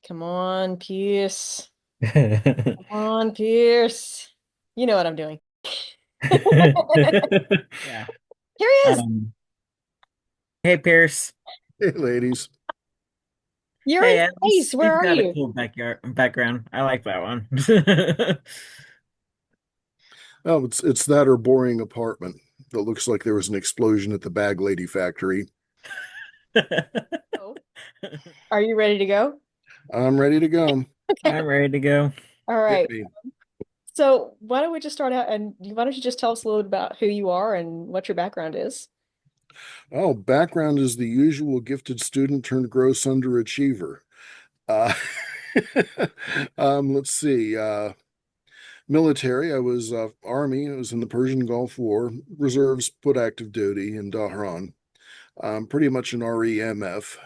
Come on, Pierce. Yeah. Come on, Pierce. You know what I'm doing. Here he is. Um, hey Pierce. Hey, ladies. You're in Hey, at space. least Where you've are got a you? cool backyard background. I like that one. Oh, it's that or boring apartment that looks like there was an explosion at the bag lady factory. Oh, are you ready to go? I'm ready to go. Okay. I'm ready to go. All Hit right. me. So why don't we just start out and why don't you just tell us a little bit about who you are and what your background is? Oh, background is the usual gifted student turned gross underachiever. Uh, let's see. Military. I was Army. I was in the Persian Gulf War. Reserves put active duty in Dhahran. Pretty much an REMF.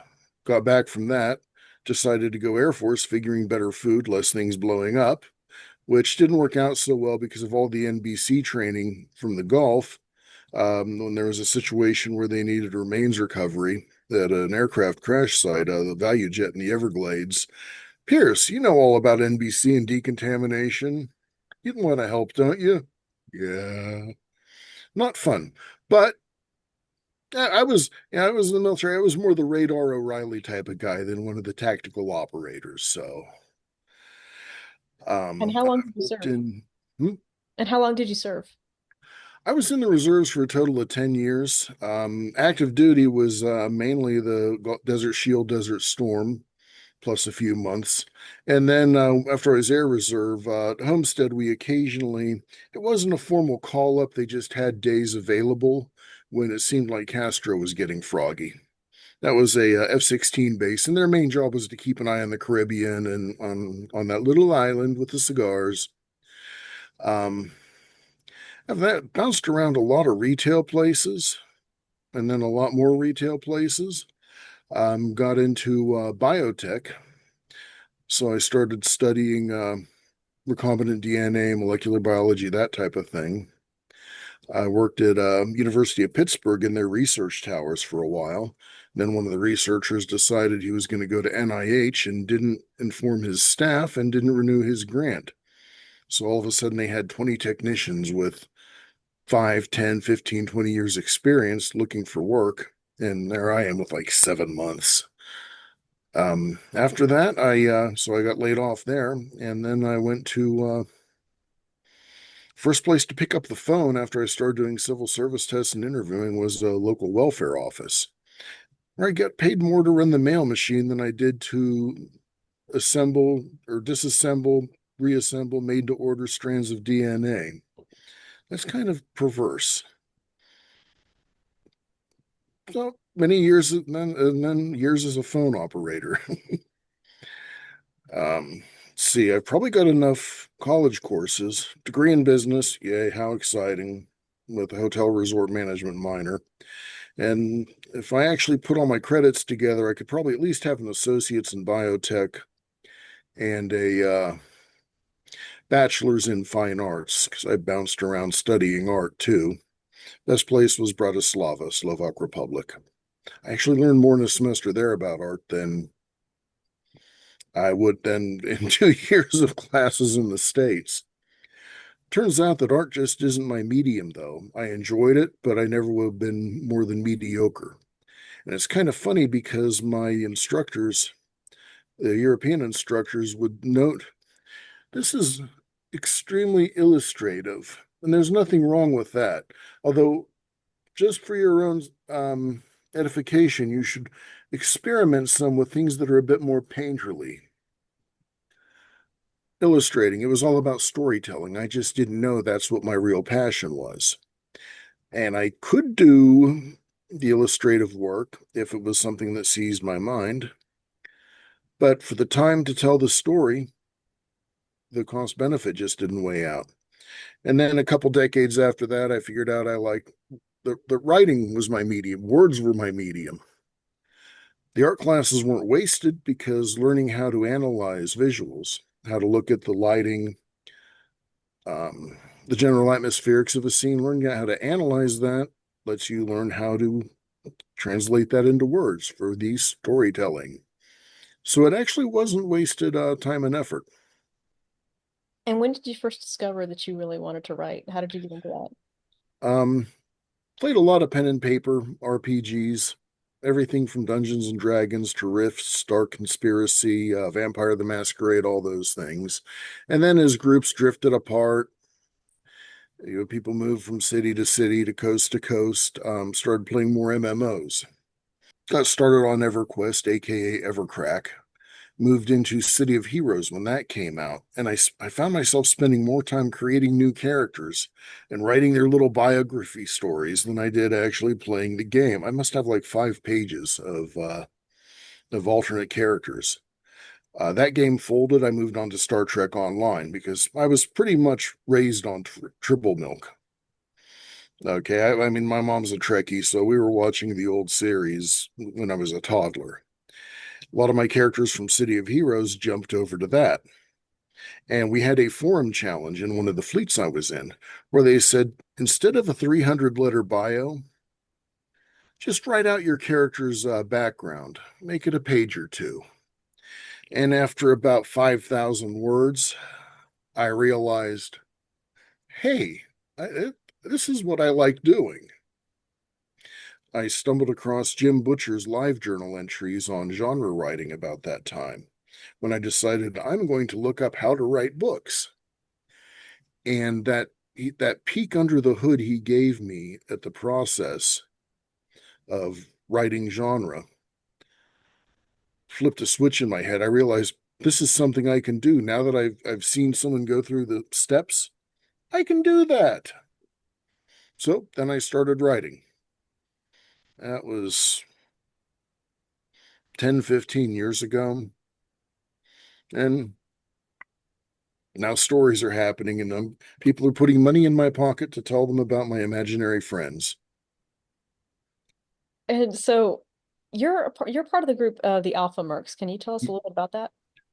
Got back from that. Decided to go Air Force, figuring better food, less things blowing up, which didn't work out so well because of all the NBC training from the Gulf. When there was a situation where they needed remains recovery at an aircraft crash site, the Value Jet in the Everglades. Pierce, you know all about NBC and decontamination. You'd want to help, don't you? Yeah, not fun. But I was in the military. I was more the radar O'Reilly type of guy than one of the tactical operators. So, And how I long did you worked serve? in. hmm, And how long did you serve? I was in the reserves for a total of 10 years. Active duty was mainly the Desert Shield, Desert Storm, plus a few months. And then after I was Air Reserve, at Homestead, we occasionally, it wasn't a formal call up, they just had days available when it seemed like Castro was getting froggy. That was a F-16 base, and their main job was to keep an eye on the Caribbean and on that little island with the cigars. Um, After that, bounced around a lot of retail places, and then a lot more retail places. Got into biotech, so I started studying recombinant DNA, molecular biology, that type of thing. I worked at University of Pittsburgh in their research towers for a while. Then one of the researchers decided he was going to go to NIH and didn't inform his staff and didn't renew his grant. So all of a sudden they had 20 technicians with 5, 10, 15, 20 years experience looking for work. And there I am with like 7 months. After that, I got laid off there, and then I went to first place to pick up the phone after I started doing civil service tests and interviewing was a local welfare office, where I got paid more to run the mail machine than I did to assemble or disassemble, reassemble made to order strands of DNA. That's kind of perverse. So many years and then years as a phone operator. Let's see, I've probably got enough college courses, degree in business, yay, how exciting, with a hotel resort management minor. And if I actually put all my credits together, I could probably at least have an associate's in biotech and a bachelor's in fine arts, because I bounced around studying art too. Best place was Bratislava, Slovak Republic. I actually learned more in a semester there about art than I would then in 2 years of classes in the States. Turns out that art just isn't my medium, though. I enjoyed it, but I never would have been more than mediocre. And it's kind of funny because my instructors, the European instructors, would note this is extremely illustrative. And there's nothing wrong with that. Although, just for your own edification, you should experiment some with things that are a bit more painterly. Illustrating, it was all about storytelling. I just didn't know that's what my real passion was. And I could do the illustrative work if it was something that seized my mind. But for the time to tell the story, the cost benefit just didn't weigh out. And then a couple decades after that, I figured out I like the writing was my medium, words were my medium. The art classes weren't wasted because learning how to analyze visuals, how to look at the lighting, um, the general atmospherics of a scene, learning how to analyze that lets you learn how to translate that into words for the storytelling. So it actually wasn't wasted time and effort. And when did you first discover that you really wanted to write? How did you get into that? Um, Played a lot of pen and paper RPGs, everything from Dungeons and Dragons to Rifts, Dark Conspiracy, Vampire the Masquerade, all those things. And then as groups drifted apart, people moved from city to coast, started playing more MMOs. Got started on EverQuest, aka Evercrack. Moved into City of Heroes when that came out, and I found myself spending more time creating new characters and writing their little biography stories than I did actually playing the game. I must have like 5 pages of alternate characters. That game folded. I moved on to Star Trek Online because I was pretty much raised on Triple Milk. Okay, I mean, my mom's a Trekkie, so we were watching the old series when I was a toddler. A lot of my characters from City of Heroes jumped over to that. And we had a forum challenge in one of the fleets I was in where they said, instead of a 300 letter bio, just write out your character's background, make it a page or two. And after about 5,000 words, I realized, hey, this is what I like doing. I stumbled across Jim Butcher's live journal entries on genre writing about that time when I decided I'm going to look up how to write books. And that peek under the hood he gave me at the process of writing genre flipped a switch in my head. I realized this is something I can do now that I've seen someone go through the steps. I can do that. So then I started writing. That was 10, 15 years ago. And now stories are happening, and people are putting money in my pocket to tell them about my imaginary friends. And so you're part of the group, the Alpha Mercs. Can you tell us a little bit about that?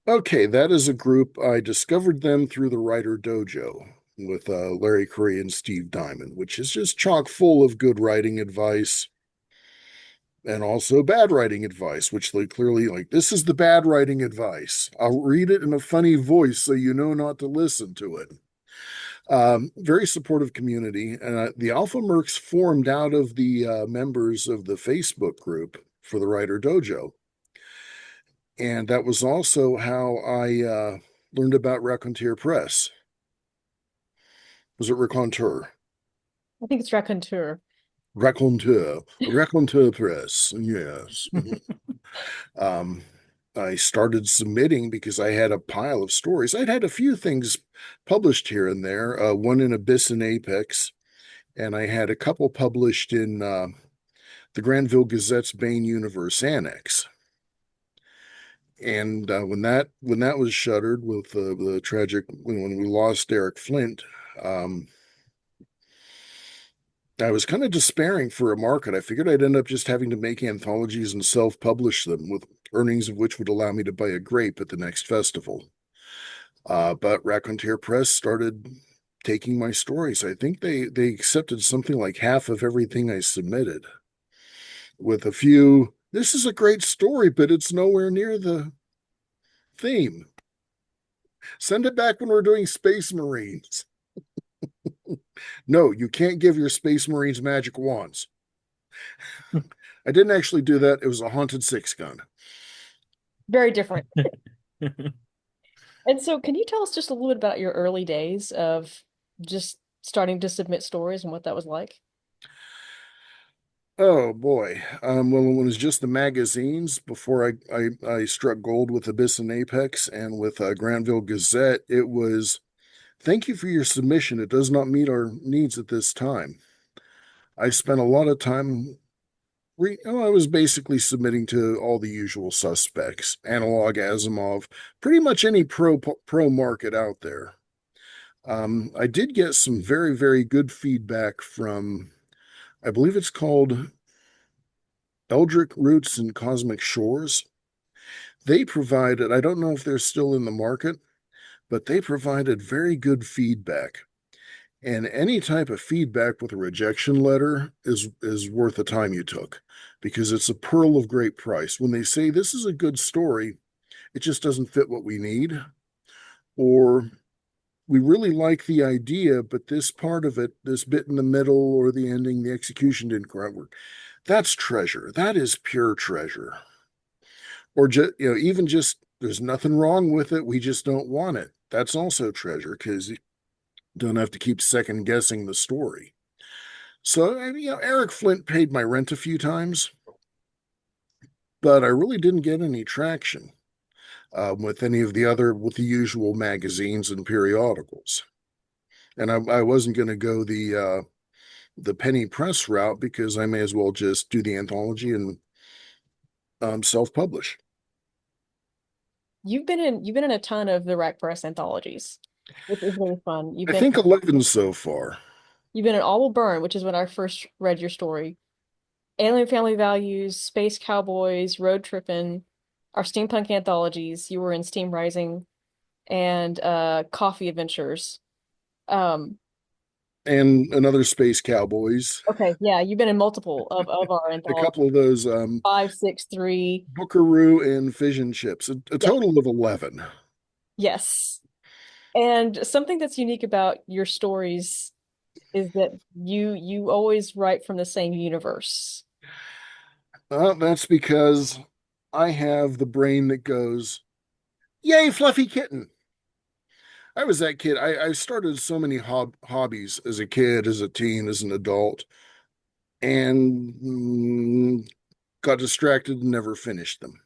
Okay, that is a group. I discovered them through the Writer Dojo with Larry Curry and Steve Diamond, which is just chock full of good writing advice and also bad writing advice, which they clearly like. This is the bad writing advice. I'll read it in a funny voice so you know not to listen to it. Very supportive community. The Alpha Mercs formed out of the members of the Facebook group for the Writer Dojo. And that was also how I learned about Raconteur Press. Was it Raconteur? I think it's Raconteur. Raconteur Press. Yes. um, I started submitting because I had a pile of stories. I'd had a few things published here and there, one in Abyss and Apex, and I had a couple published in the Granville Gazette's Bane Universe Annex. And when that was shuttered with the tragic when we lost Derek Flint, um, I was kind of despairing for a market. I figured I'd end up just having to make anthologies and self-publish them, with earnings of which would allow me to buy a grape at the next festival. But Raconteur Press started taking my stories. I think they accepted something like half of everything I submitted, with a few. This is a great story, but it's nowhere near the theme. Send it back when we're doing Space Marines. No, you can't give your Space Marines magic wands. I didn't actually do that. It was a haunted six gun. Very different. And so can you tell us just a little bit about your early days of just starting to submit stories and what that was like? Oh boy. Well, when it was just the magazines before I struck gold with Abyss and Apex and with Granville Gazette, it was thank you for your submission. It does not meet our needs at this time. I spent a lot of time. I was basically submitting to all the usual suspects, Analog, Asimov, pretty much any pro market out there. I did get some very, very good feedback from, I believe it's called Eldritch Roots and Cosmic Shores. They provided, I don't know if they're still in the market, but they provided very good feedback. And any type of feedback with a rejection letter is worth the time you took because it's a pearl of great price. When they say this is a good story, it just doesn't fit what we need, or we really like the idea, but this part of it, this bit in the middle or the ending, the execution didn't quite work. That's treasure. That is pure treasure. Or just, even just there's nothing wrong with it. We just don't want it. That's also treasure because you don't have to keep second guessing the story. So, Eric Flint paid my rent a few times, but I really didn't get any traction with any of with the usual magazines and periodicals. And I wasn't going to go the penny press route because I may as well just do the anthology and self-publish. You've been in a ton of the Rack Press anthologies, which is really fun. I think 11 so far. You've been in All Will Burn, which is when I first read your story. Alien Family Values, Space Cowboys, Road Trippin', our steampunk anthologies. You were in Steam Rising and Coffee Adventures. Um, And another Space Cowboys. okay, yeah, you've been in multiple of our A anthologies. couple of those 5, 6, 3. Buckaroo and Fission Chips. A Yeah, total of 11. yes. And something that's unique about your stories is that you always write from the same universe. That's because I have the brain that goes, yay, fluffy kitten. I was that kid. I started so many hobbies as a kid, as a teen, as an adult, and got distracted and never finished them.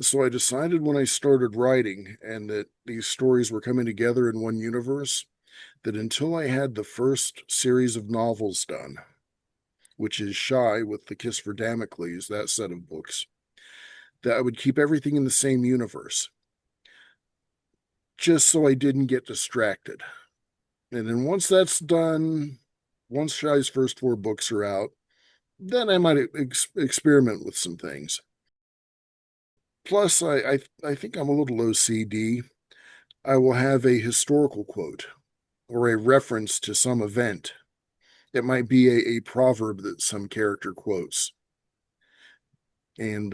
So I decided when I started writing and that these stories were coming together in one universe, that until I had the first series of novels done, which is Shy with The Kiss for Damocles, that set of books, that I would keep everything in the same universe, just so I didn't get distracted. And then once that's done, once Shy's first four books are out, then I might experiment with some things. Plus, I think I'm a little OCD. I will have a historical quote or a reference to some event. It might be a proverb that some character quotes. And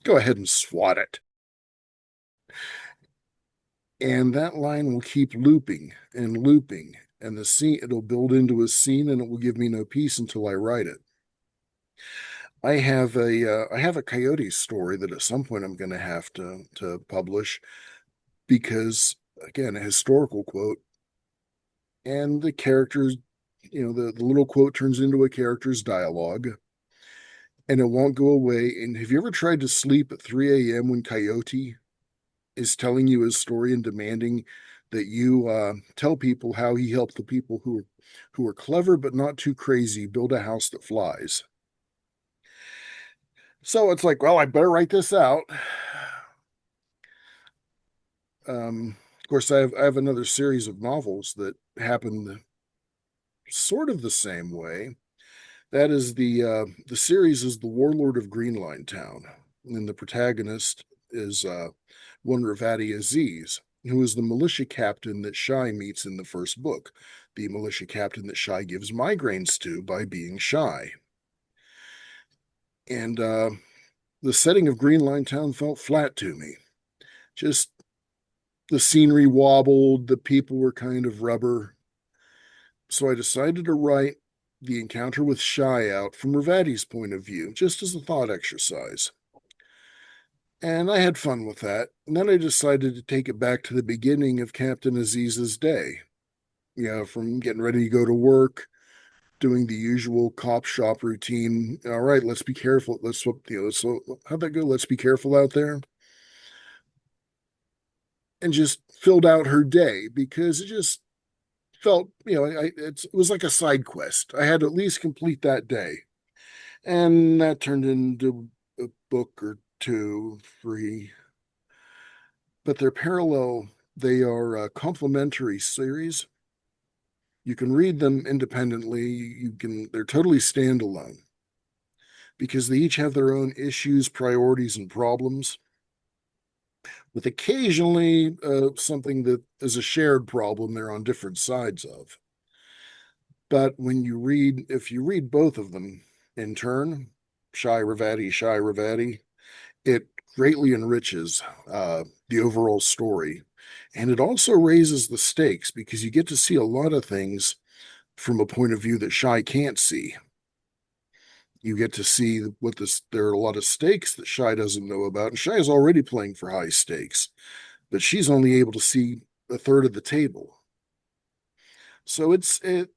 go ahead and swat it. And that line will keep looping and looping. And the scene, it'll build into a scene and it will give me no peace until I write it. I have a coyote story that at some point I'm going to have to publish because again, a historical quote and the characters, the little quote turns into a character's dialogue and it won't go away. And have you ever tried to sleep at 3 a.m. when Coyote is telling you his story and demanding that you tell people how he helped the people who are clever but not too crazy build a house that flies? So it's like, well, I better write this out. Of course, I have another series of novels that happened sort of the same way. That is the series is The Warlord of Greenline Town, and the protagonist is one Ravati Aziz, who is the militia captain that Shy meets in the first book, the militia captain that Shy gives migraines to by being shy. And the setting of Greenline Town felt flat to me. Just the scenery wobbled, the people were kind of rubber. So I decided to write the encounter with Shy out from Ravati's point of view, just as a thought exercise. And I had fun with that. And then I decided to take it back to the beginning of Captain Aziz's day. From getting ready to go to work, doing the usual cop shop routine. All right, let's be careful. How'd that go? Let's be careful out there. And just filled out her day because it just felt, it was like a side quest. I had to at least complete that day. And that turned into a book or two, three, but they're parallel. They are a complementary series. You can read them independently. They're totally standalone because they each have their own issues, priorities, and problems, with occasionally something that is a shared problem they're on different sides of. But if you read both of them in turn, Shy Ravati, it greatly enriches the overall story. And it also raises the stakes because you get to see a lot of things from a point of view that Shy can't see. You get to see what this, there are a lot of stakes that Shy doesn't know about. And Shy is already playing for high stakes, but she's only able to see a third of the table. So and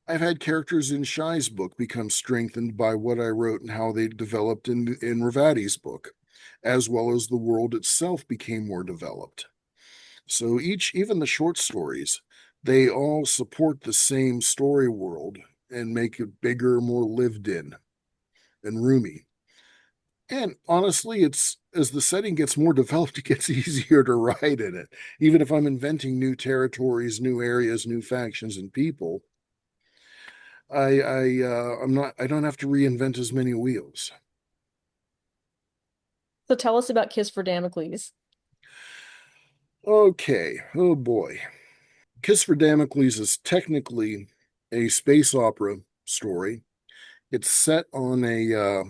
I've had characters in Shy's book become strengthened by what I wrote and how they developed in Ravati's book, as well as the world itself became more developed. So even the short stories, they all support the same story world and make it bigger, more lived in and roomy. And honestly, it's as the setting gets more developed, it gets easier to write in it. Even if I'm inventing new territories, new areas, new factions and people, I don't have to reinvent as many wheels. So tell us about Kiss for Damocles. Okay, oh boy. Kiss for Damocles is technically a space opera story. It's set on a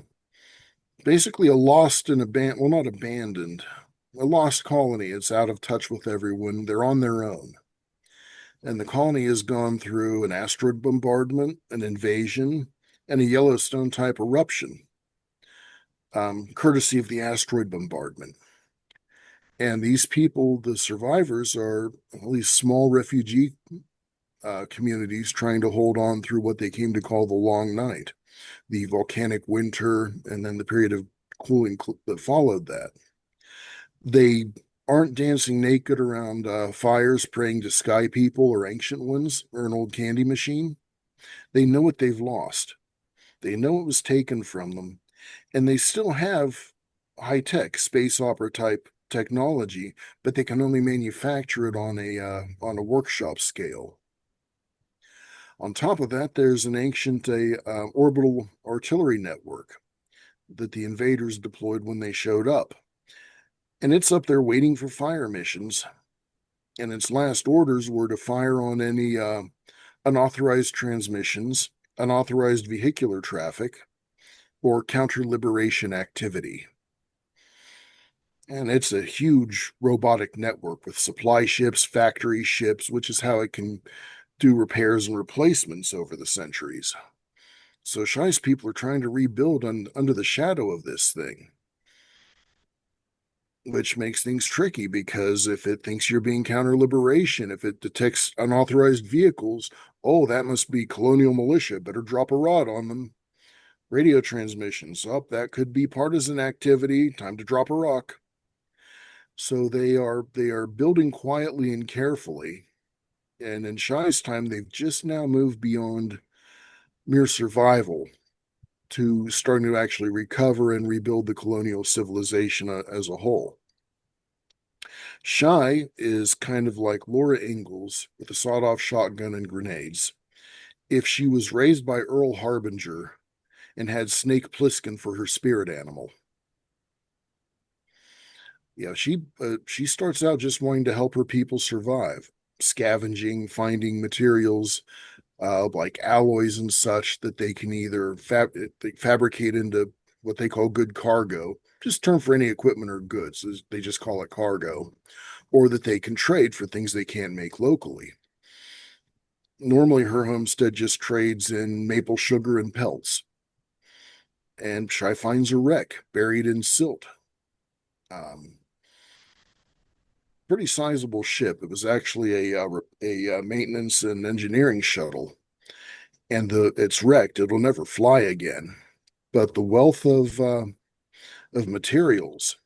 basically a lost and abandoned, well, not abandoned, a lost colony. It's out of touch with everyone. They're on their own. And the colony has gone through an asteroid bombardment, an invasion, and a Yellowstone type eruption, courtesy of the asteroid bombardment. And these people, the survivors, are all these small refugee communities trying to hold on through what they came to call the long night, the volcanic winter, and then the period of cooling that followed that. They aren't dancing naked around fires praying to sky people or ancient ones or an old candy machine. They know what they've lost. They know it was taken from them, and they still have high tech space opera type technology, but they can only manufacture it on a workshop scale. On top of that, there's an ancient orbital artillery network that the invaders deployed when they showed up, and it's up there waiting for fire missions. And its last orders were to fire on any unauthorized transmissions, unauthorized vehicular traffic, or counter liberation activity. And it's a huge robotic network with supply ships, factory ships, which is how it can do repairs and replacements over the centuries. So Shy's people are trying to rebuild under the shadow of this thing, which makes things tricky because if it thinks you're being counter liberation, if it detects unauthorized vehicles, oh, that must be colonial militia. Better drop a rod on them. Radio transmissions, oh, that could be partisan activity. Time to drop a rock. So they are building quietly and carefully. And in Shy's time, they've just now moved beyond mere survival to starting to actually recover and rebuild the colonial civilization as a whole. Shy is kind of like Laura Ingalls with a sawed-off shotgun and grenades. If she was raised by Earl Harbinger and had Snake Plissken for her spirit animal. Yeah, she starts out just wanting to help her people survive, scavenging, finding materials like alloys and such that they can either fabricate into what they call good cargo, just term for any equipment or goods. They just call it cargo, or that they can trade for things they can't make locally. Normally, her homestead just trades in maple sugar and pelts, and Shy finds a wreck buried in silt. Um, Pretty sizable ship. It was actually a maintenance and engineering shuttle, and it's wrecked. It'll never fly again. But the wealth of materials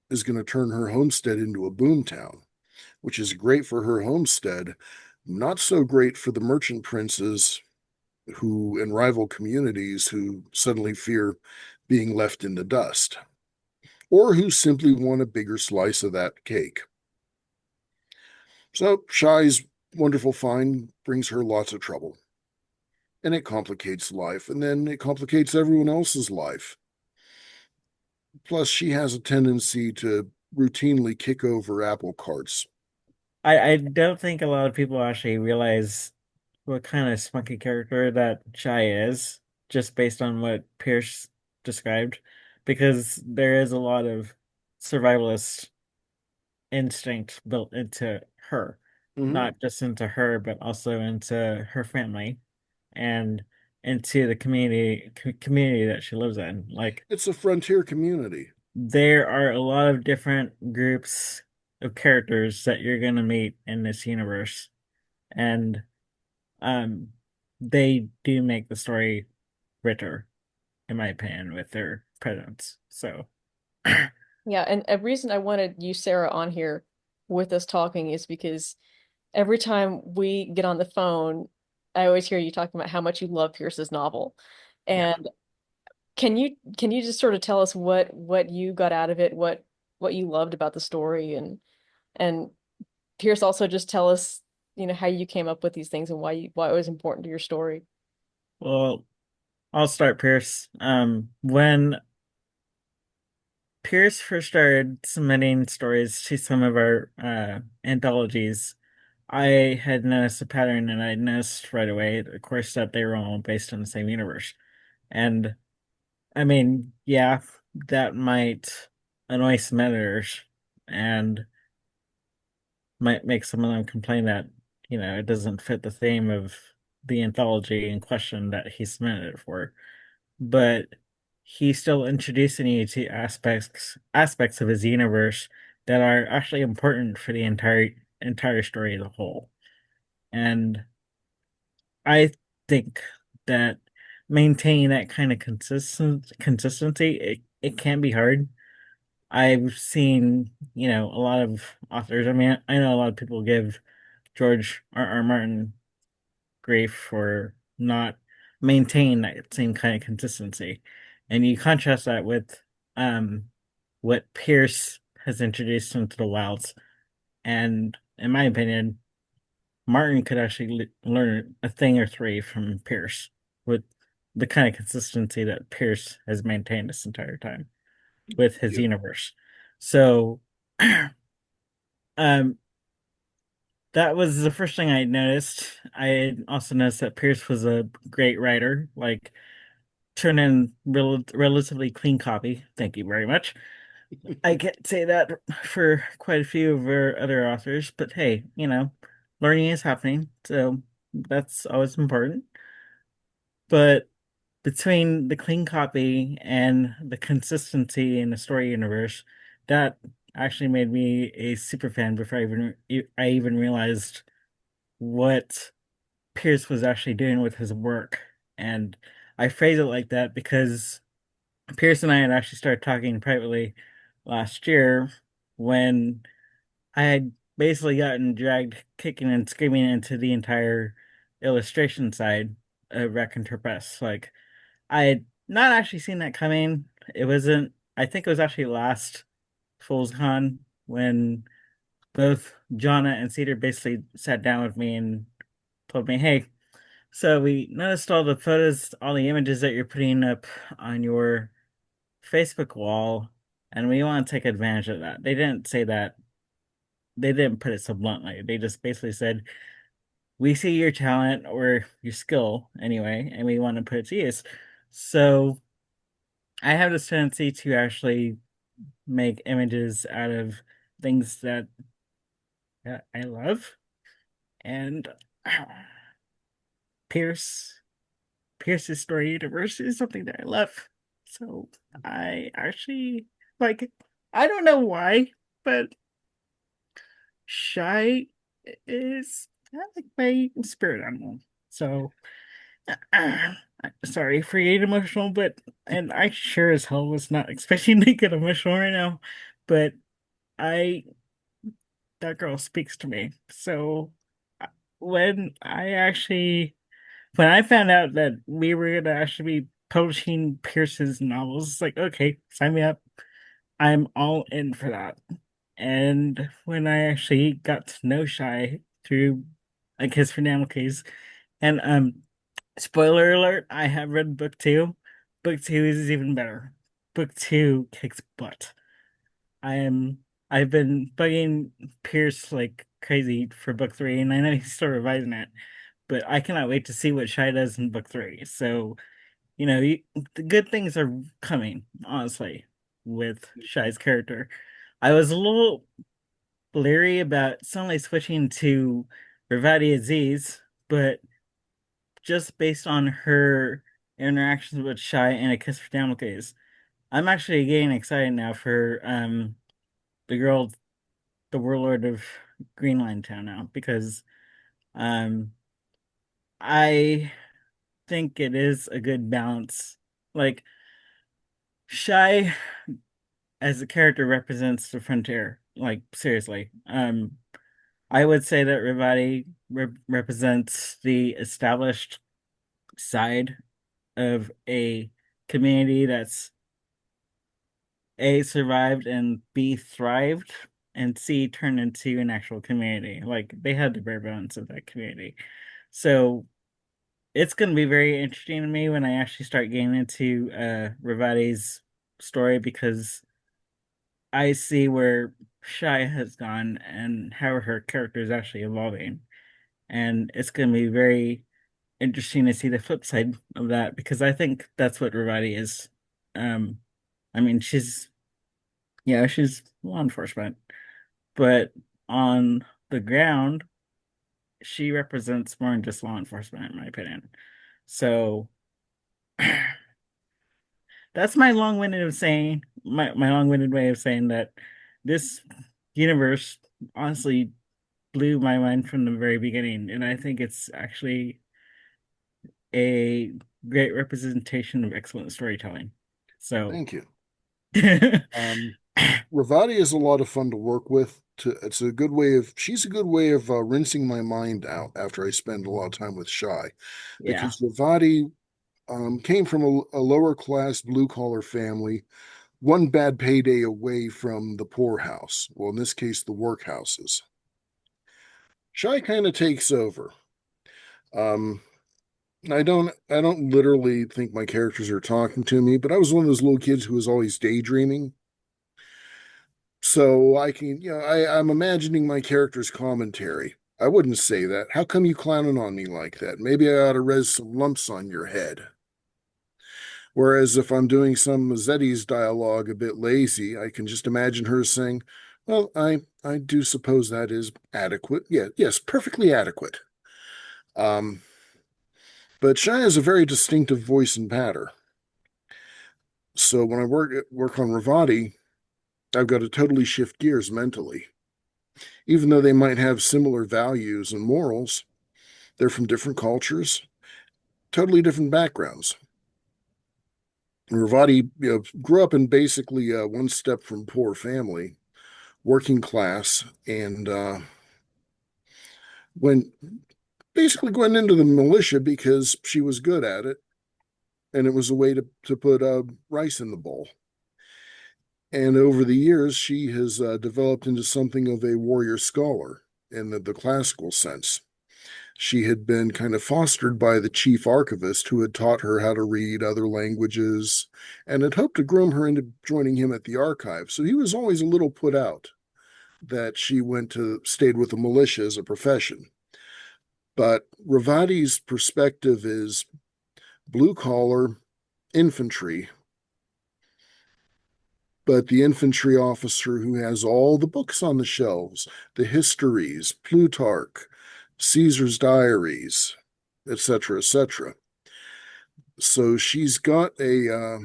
is going to turn her homestead into a boomtown, which is great for her homestead, not so great for the merchant princes who in rival communities who suddenly fear being left in the dust, or who simply want a bigger slice of that cake. So Shy's wonderful find brings her lots of trouble, and it complicates life, and then it complicates everyone else's life. Plus, she has a tendency to routinely kick over apple carts. I don't think a lot of people actually realize what kind of spunky character that Shy is, just based on what Pierce described. because there is a lot of survivalist instinct built into her, Hmm. not just into her, but also into her family and into the community that she lives in. Like It's a frontier community. there are a lot of different groups of characters that you're going to meet in this universe, and um, they do make the story richer, in my opinion, with their presence. So, Yeah, and a reason I wanted you, Sarah, on here with us talking is because every time we get on the phone, I always hear you talking about how much you love Pierce's novel. yeah. And can you just sort of tell us what you got out of it, what you loved about the story, and Pierce also just tell us, how you came up with these things and why it was important to your story. Well, I'll start, Pierce. When Pierce first started submitting stories to some of our anthologies, I had noticed a pattern, and I noticed right away, of course, that they were all based in the same universe. And I mean, yeah, that might annoy some editors and might make some of them complain that, it doesn't fit the theme of the anthology in question that he submitted it for. But he's still introducing you to aspects of his universe that are actually important for the entire story as a whole. And I think that maintaining that kind of consistency, it can be hard. I've seen, a lot of authors. I mean, I know a lot of people give George R. Martin grief for not maintaining that same kind of consistency. And you contrast that with um what Pierce has introduced into the wilds. And in my opinion, Martin could actually learn a thing or three from Pierce with the kind of consistency that Pierce has maintained this entire time with his Yeah. universe. So um that was the first thing I noticed. I also noticed that Pierce was a great writer, like turn in relatively clean copy. Thank you very much. I can't say that for quite a few of our other authors, but hey, learning is happening, so that's always important. But between the clean copy and the consistency in the story universe, that actually made me a super fan before I even realized what Pierce was actually doing with his work. And I phrase it like that because Pierce and I had actually started talking privately last year when I had basically gotten dragged kicking and screaming into the entire illustration side of Raconteur Press. Like, I had not actually seen that coming. It wasn't, I think it was actually last Fool's Con when both Jonna and Cedar basically sat down with me and told me, hey, so we noticed all the photos, all the images that you're putting up on your Facebook wall, and we want to take advantage of that. They didn't say that. They didn't put it so bluntly. They just basically said, we see your talent or your skill anyway, and we want to put it to use. So I have this tendency to actually make images out of things that I love. And Pierce Pierce's story universe is something that I love. So I actually like I don't know why, but shy is kind of like my spirit animal. So sorry for getting emotional, but and I sure as hell was not expecting to get emotional right now. But I that girl speaks to me. So uh, when I actually when I found out that we were gonna actually be publishing Pierce's novels, it's like, okay, sign me up. I'm all in for that. And when I actually got to know Shy through like his Fernando case, and spoiler alert, I have read book two. Book two is even better. Book two kicks butt. I am I've been bugging Pierce like crazy for book three, and I know he's still revising it, but I cannot wait to see what Shy does in book three. So the good things are coming, honestly, with Shy's character. I was a little leery about suddenly switching to Rivati Aziz, but just based on her interactions with Shy and A Kiss for Damocles, I'm actually getting excited now for the girl, the warlord of Greenline Town now because um I think it is a good balance. Like Shy as a character represents the frontier. Like seriously. I would say that Rivati represents the established side of a community that's A survived and B thrived and C turned into an actual community. Like they had the bare bones of that community. So it's going to be very interesting to me when I actually start getting into Rivati's story because I see where Shy has gone and how her character is actually evolving. And it's going to be very interesting to see the flip side of that because I think that's what Rivati is. Um, I mean, she's law enforcement, but on the ground, she represents more than just law enforcement, in my opinion. So that's my long-winded way of saying that this universe honestly blew my mind from the very beginning, and I think it's actually a great representation of excellent storytelling. So, Thank you. yeah, Um, Ravati is a lot of fun to work with. It's a good way of, she's a good way of rinsing my mind out after I spend a lot of time with Shy, because Ravati came from a lower class blue collar family, one bad payday away from the poorhouse. Well, in this case, the workhouses. Shy kind of takes over. Um, I don't literally think my characters are talking to me, but I was one of those little kids who was always daydreaming. So I can, I'm imagining my character's commentary. I wouldn't say that. How come you clowning on me like that? Maybe I ought to res some lumps on your head. Whereas if I'm doing some Mazzetti's dialogue a bit lazy, I can just imagine her saying, "Well, I do suppose that is adequate. Yeah, yes, perfectly adequate." Um, but Shai has a very distinctive voice and patter. So when I work on Ravati, I've got to totally shift gears mentally. Even though they might have similar values and morals, they're from different cultures, totally different backgrounds. Ravati, grew up in basically one step from poor family, working class, and when basically going into the militia because she was good at it, and it was a way to put rice in the bowl. And over the years, she has developed into something of a warrior scholar in the classical sense. She had been kind of fostered by the chief archivist who had taught her how to read other languages and had hoped to groom her into joining him at the archive. So he was always a little put out that she stayed with the militia as a profession. But Ravati's perspective is blue collar infantry, but the infantry officer who has all the books on the shelves, the histories, Plutarch, Caesar's diaries, etc., etc. So she's got her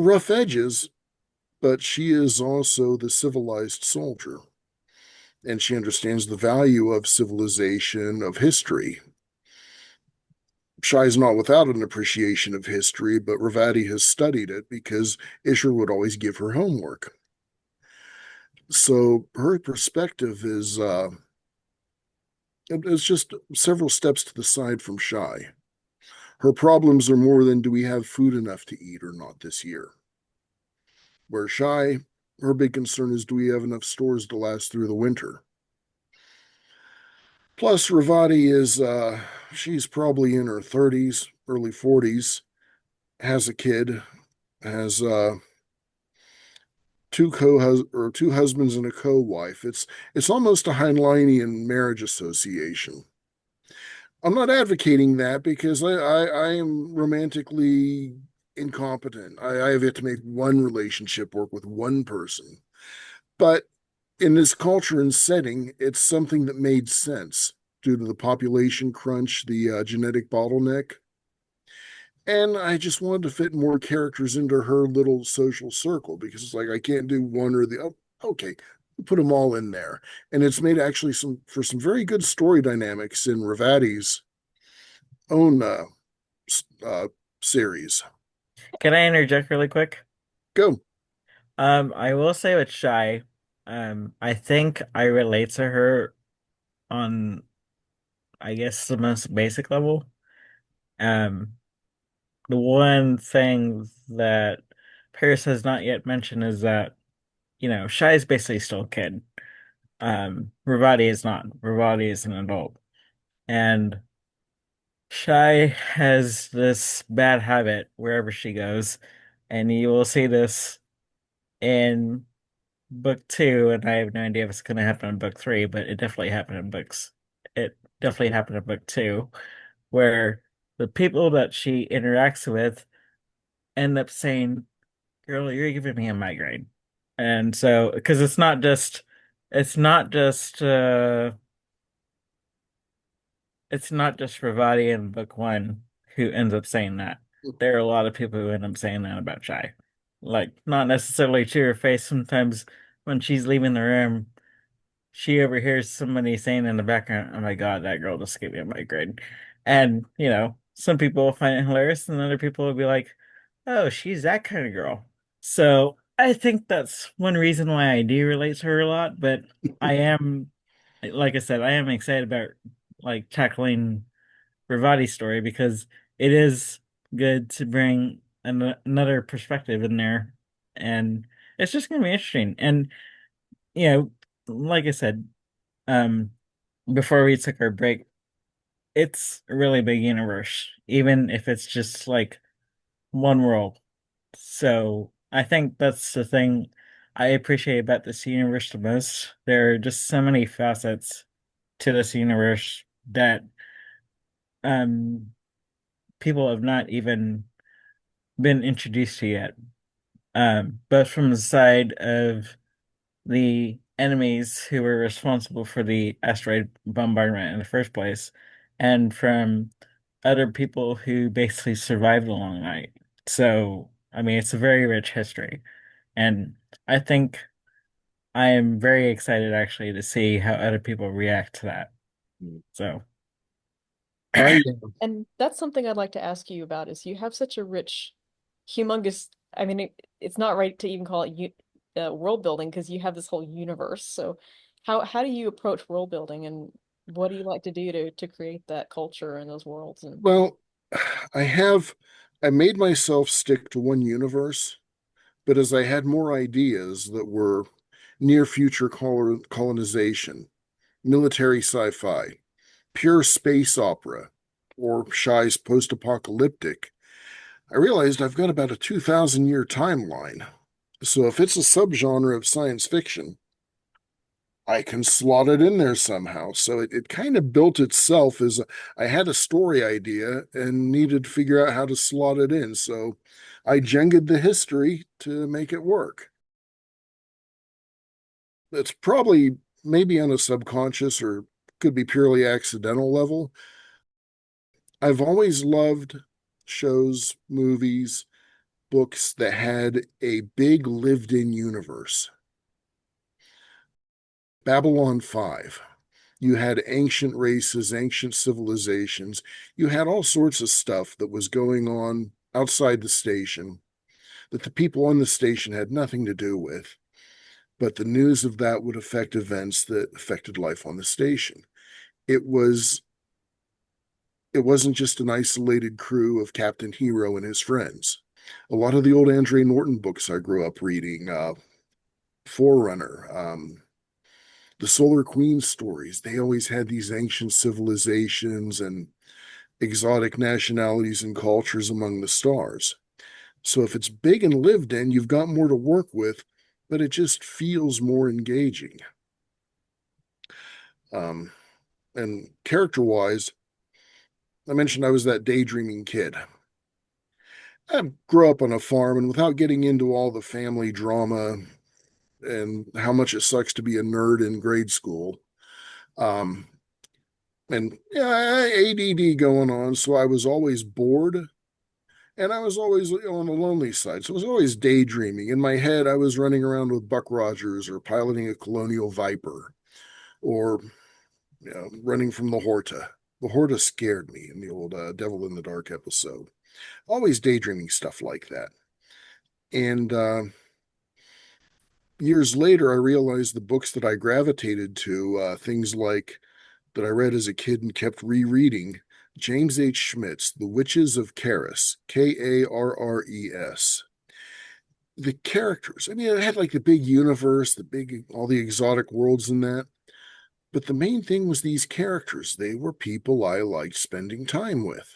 rough edges, but she is also the civilized soldier, and she understands the value of civilization, of history. Shai's not without an appreciation of history, but Ravati has studied it because Isher would always give her homework. So her perspective is just several steps to the side from Shai. Her problems are more than do we have food enough to eat or not this year. Where Shai, her big concern is do we have enough stores to last through the winter? Plus, Ravati she's probably in her 30s, early 40s, has a kid, has two husbands and a co-wife. It's almost a Heinleinian marriage association. I'm not advocating that because I am romantically incompetent. I have yet to make one relationship work with one person. But in this culture and setting, it's something that made sense due to the population crunch, the genetic bottleneck. And I just wanted to fit more characters into her little social circle because it's like I can't do one or the other. Okay, put them all in there. And it's made actually some very good story dynamics in Ravati's own uh, series. Can I interject really quick? Go. I will say with Shy, I think I relate to her on, I guess, the most basic level. Um, the one thing that Paris has not yet mentioned is that, Shy is basically still a kid. Ravati is not. Ravati is an adult. And Shy has this bad habit wherever she goes, and you will see this in book two, and I have no idea if it's going to happen in book three, but it definitely happened in books. It definitely happened in book two, where the people that she interacts with end up saying, "Girl, you're giving me a migraine," and so because it's not just it's not just Ravati in book one who ends up saying that. There are a lot of people who end up saying that about Shy. Like, not necessarily to her face. Sometimes when she's leaving the room, she overhears somebody saying in the background, "Oh my God, that girl just gave me a migraine." And, some people will find it hilarious, and other people will be like, "Oh, she's that kind of girl." So I think that's one reason why I do relate to her a lot, but I am, like I said, I am excited about like tackling Ravati's story because it is good to bring another perspective in there, and it's just going to be interesting. And you know, like I said, um, before we took our break, it's a really big universe, even if it's just like one world. So I think that's the thing I appreciate about this universe the most. There are just so many facets to this universe that um people have not even been introduced to yet. Both from the side of the enemies who were responsible for the asteroid bombardment in the first place, and from other people who basically survived along the night. So, I mean, it's a very rich history. And I think I am very excited actually to see how other people react to that. So, I And that's something I'd like to ask you about is you have such a rich, humongous, I mean, it's not right to even call it world building because you have this whole universe. So how do you approach world building and what do you like to do to create that culture and those worlds and well, I have I made myself stick to one universe, but as I had more ideas that were near future colonization, military sci-fi, pure space opera, or Shy's post-apocalyptic, I realized I've got about a 2,000-year timeline. So if it's a subgenre of science fiction, I can slot it in there somehow. So it kind of built itself as I had a story idea and needed to figure out how to slot it in. So I Jenga'd the history to make it work. It's probably maybe on a subconscious or could be purely accidental level. I've always loved shows, movies, books that had a big lived in universe. Babylon 5. You had ancient races, ancient civilizations. You had all sorts of stuff that was going on outside the station that the people on the station had nothing to do with. But the news of that would affect events that affected life on the station. It was it wasn't just an isolated crew of Captain Hero and his friends. A lot of the old Andre Norton books I grew up reading, Forerunner, the Solar Queen stories, they always had these ancient civilizations and exotic nationalities and cultures among the stars. So if it's big and lived in, you've got more to work with, but it just feels more engaging. Um, and character wise, I mentioned I was that daydreaming kid. I grew up on a farm, and without getting into all the family drama and how much it sucks to be a nerd in grade school, um, and yeah, ADD going on, so I was always bored, and I was always on the lonely side. So I was always daydreaming. In my head, I was running around with Buck Rogers or piloting a Colonial Viper or running from the Horta. The Horta scared me in the old Devil in the Dark episode. Always daydreaming stuff like that. And years later, I realized the books that I gravitated to, things like that I read as a kid and kept rereading, James H. Schmidt's The Witches of Karras, Karres. The characters, I mean, it had like the big universe, all the exotic worlds in that. But the main thing was these characters. They were people I liked spending time with.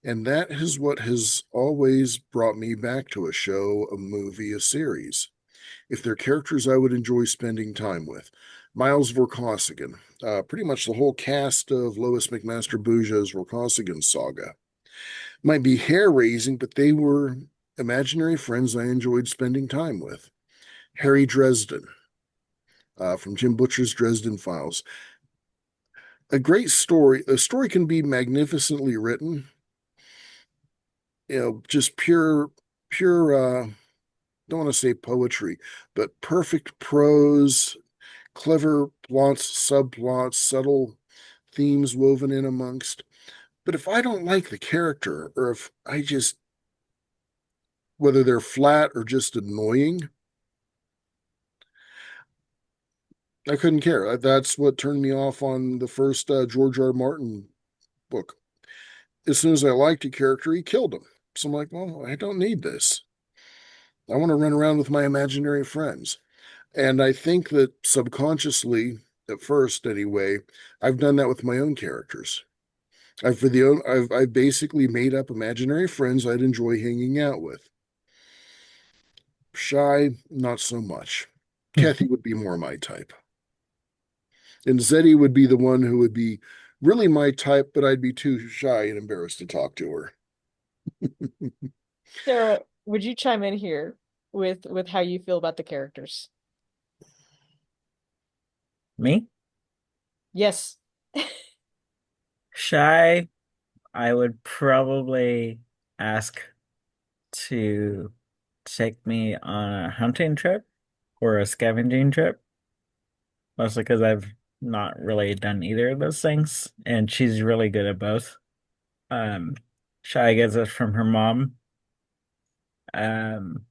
And that is what has always brought me back to a show, a movie, a series. If they're characters I would enjoy spending time with. Miles Vorkosigan, pretty much the whole cast of Lois McMaster Bouja's Vorkosigan saga. Might be hair raising, but they were imaginary friends I enjoyed spending time with. Harry Dresden, from Jim Butcher's Dresden Files. A great story. A story can be magnificently written, just pure, don't want to say poetry, but perfect prose, clever plots, subplots, subtle themes woven in amongst. But if I don't like the character, or if I just, whether they're flat or just annoying, I couldn't care. That's what turned me off on the first George R. R. Martin book. As soon as I liked a character, he killed him. So I'm like, well, I don't need this. I want to run around with my imaginary friends. And I think that subconsciously, at first anyway, I've done that with my own characters. I've basically made up imaginary friends I'd enjoy hanging out with. Shy, not so much. Kathy would be more my type. And Zeddy would be the one who would be really my type, but I'd be too shy and embarrassed to talk to her. Sarah, would you chime in here with how you feel about the characters? Me? Yes. Shy, I would probably ask to take me on a hunting trip or a scavenging trip, mostly because I've not really done either of those things, and she's really good at both. Um, Shy gets it from her mom. Um,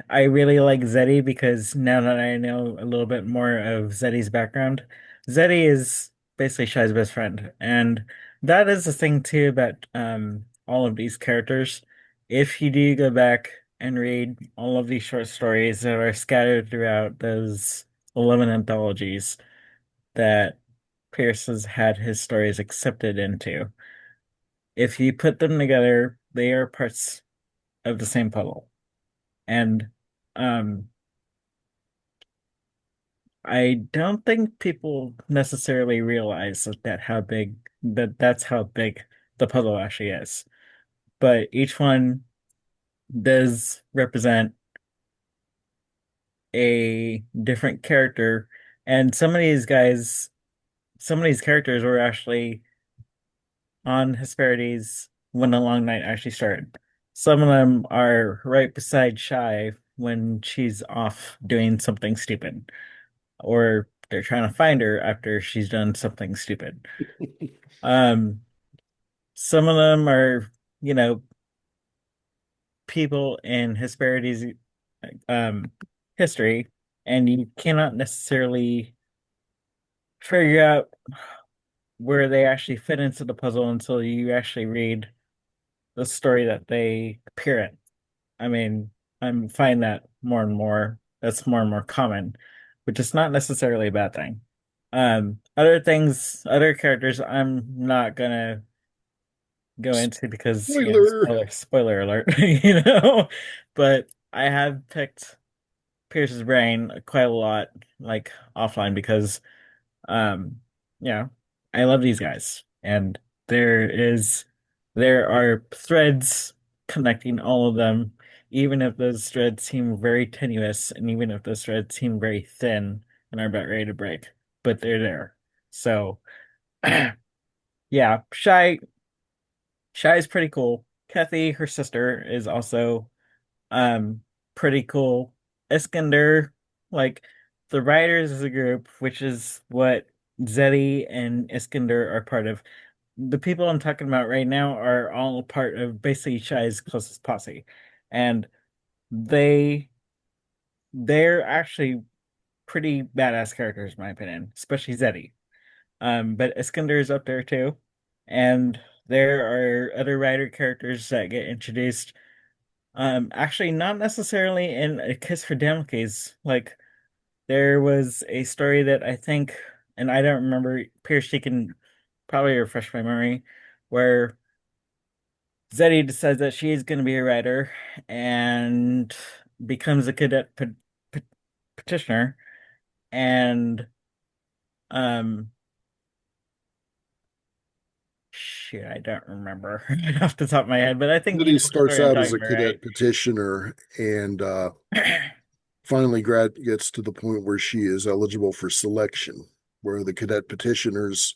I really like Zeddy because now that I know a little bit more of Zeddy's background, Zeddy is basically Shy's best friend. And that is the thing too about all of these characters. If you do go back and read all of these short stories that are scattered throughout those 11 anthologies that Pierce has had his stories accepted into, if you put them together, they are parts of the same puzzle. And um I don't think people necessarily realize that's how big the puzzle actually is. But each one does represent a different character, and some of these characters were actually on Hesperides when the Long Night actually started. Some of them are right beside Shy when she's off doing something stupid, or they're trying to find her after she's done something stupid. Um, some of them are, you know, people in Hesperides um history, and you cannot necessarily figure out where they actually fit into the puzzle until you actually read the story that they appear in. I mean, I'm finding that more and more, that's more and more common, which is not necessarily a bad thing. Other characters, I'm not gonna go into because, Spoiler. spoiler alert, you know. But I have picked Pierce's brain quite a lot, like offline, because, um, yeah. I love these guys. And there is there are threads connecting all of them, even if those threads seem very tenuous and even if those threads seem very thin and are about ready to break. But they're there. So yeah, Shy is pretty cool. Kathy, her sister, is also um pretty cool. Iskander, like the writers as a group, which is what Zeddy and Iskander are part of. The people I'm talking about right now are all part of basically Shy's closest posse. And they they're actually pretty badass characters, in my opinion, especially Zeddy. But Iskander's up there too. And there are other writer characters that get introduced. Actually, not necessarily in A Kiss for Damocles. Like, there was a story that I think, and I don't remember, Pierce, you can probably refresh my memory, where Zeddy decides that she is going to be a writer and becomes a cadet pe petitioner. And, um, shit, I don't remember off the top of my head, but I think That you he know the starts story I'm out as talking a about, right? cadet petitioner and finally gets to the point where she is eligible for selection, where the cadet petitioners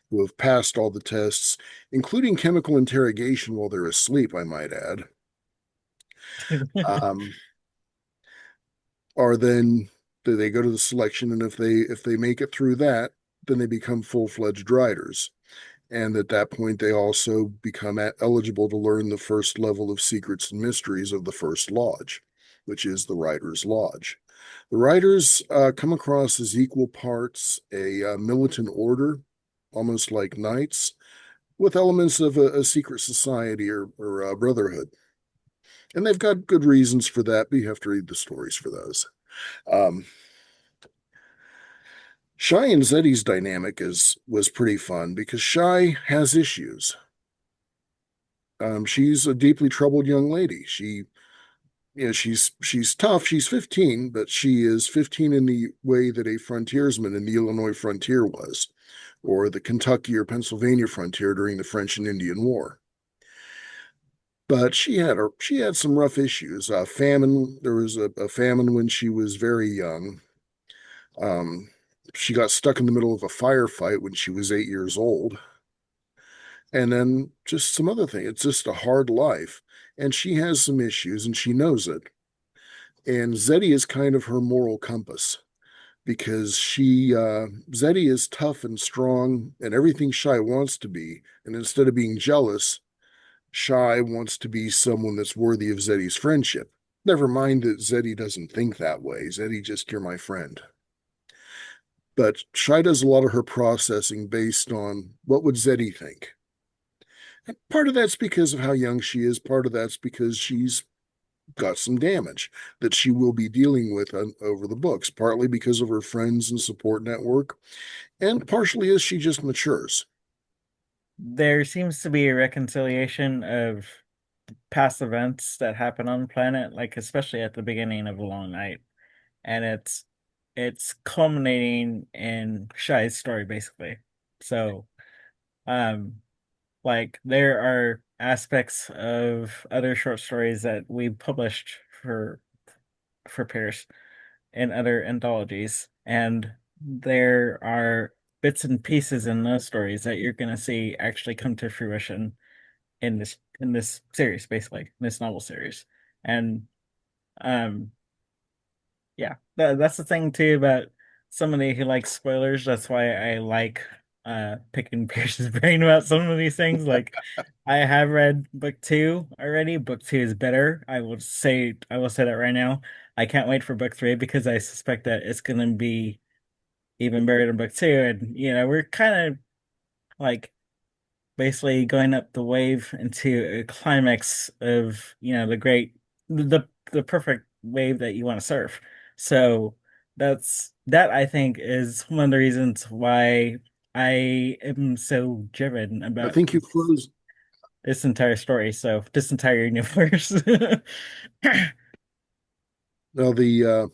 who have passed all the tests, including chemical interrogation while they're asleep, I might add, um, are then they go to the selection, and if they make it through that, then they become full-fledged writers. And at that point, they also become eligible to learn the first level of secrets and mysteries of the first lodge, which is the Writers' Lodge. The writers come across as equal parts a militant order, almost like knights, with elements of a secret society or a brotherhood. And they've got good reasons for that, but you have to read the stories for those. Um, Shy and Zeddy's dynamic is was pretty fun because Shy has issues. She's a deeply troubled young lady. She's tough. She's 15, but she is 15 in the way that a frontiersman in the Illinois frontier was, or the Kentucky or Pennsylvania frontier during the French and Indian War. But she had some rough issues. Famine. There was a famine when she was very young. Um, she got stuck in the middle of a firefight when she was 8 years old. And then just some other thing. It's just a hard life. And she has some issues and she knows it. And Zeddy is kind of her moral compass because Zeddy is tough and strong and everything Shy wants to be. And instead of being jealous, Shy wants to be someone that's worthy of Zeddy's friendship. Never mind that Zeddy doesn't think that way. Zeddy just, you're my friend. But Shy does a lot of her processing based on what would Zeddy think. And part of that's because of how young she is. Part of that's because she's got some damage that she will be dealing with over the books, partly because of her friends and support network, and partially as she just matures. There seems to be a reconciliation of past events that happen on the planet, like especially at the beginning of a long night. And it's culminating in Shy's story basically. So um like there are aspects of other short stories that we published for Pierce in other anthologies, and there are bits and pieces in those stories that you're gonna see actually come to fruition in this series, basically, in this novel series. And um yeah, that's the thing too about somebody who likes spoilers. That's why I like picking Pierce's brain about some of these things. Like I have read book two already. Book two is better. I will say that right now. I can't wait for book three because I suspect that it's gonna be even better than book two. And you know, we're kind of like basically going up the wave into a climax of, you know, the perfect wave that you want to surf. So that I think is one of the reasons why I am so driven I about think you froze. this entire story. So this entire universe. Now, the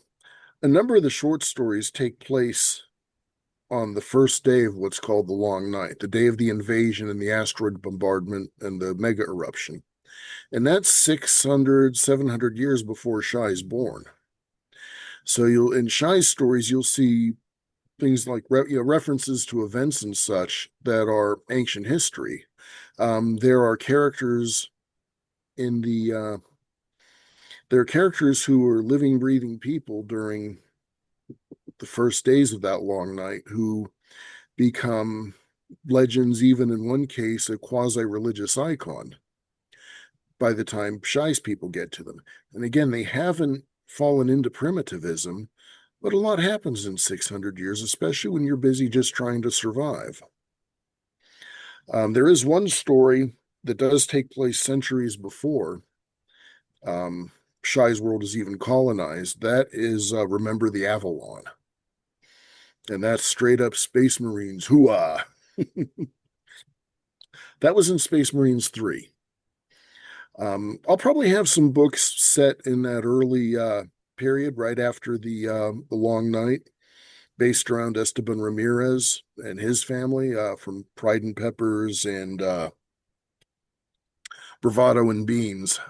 a number of the short stories take place. on the first day of what's called the Long Night, the day of the invasion and the asteroid bombardment and the mega eruption. And that's 600, 700 years before Shai's born. So you'll in Shai's stories, you'll see things like references to events and such that are ancient history. There are characters in there are characters who are living, breathing people during the first days of that long night who become legends, even in one case, a quasi-religious icon by the time Shai's people get to them. And again, they haven't fallen into primitivism, but a lot happens in 600 years, especially when you're busy just trying to survive. There is one story that does take place centuries before Shai's world is even colonized. That is Remember the Avalon. And that's straight up Space Marines. Hooah! That was in Space Marines 3. I'll probably have some books set in that early period, right after the Long Night, based around Esteban Ramirez and his family from Pride and Peppers and Bravado and Beans.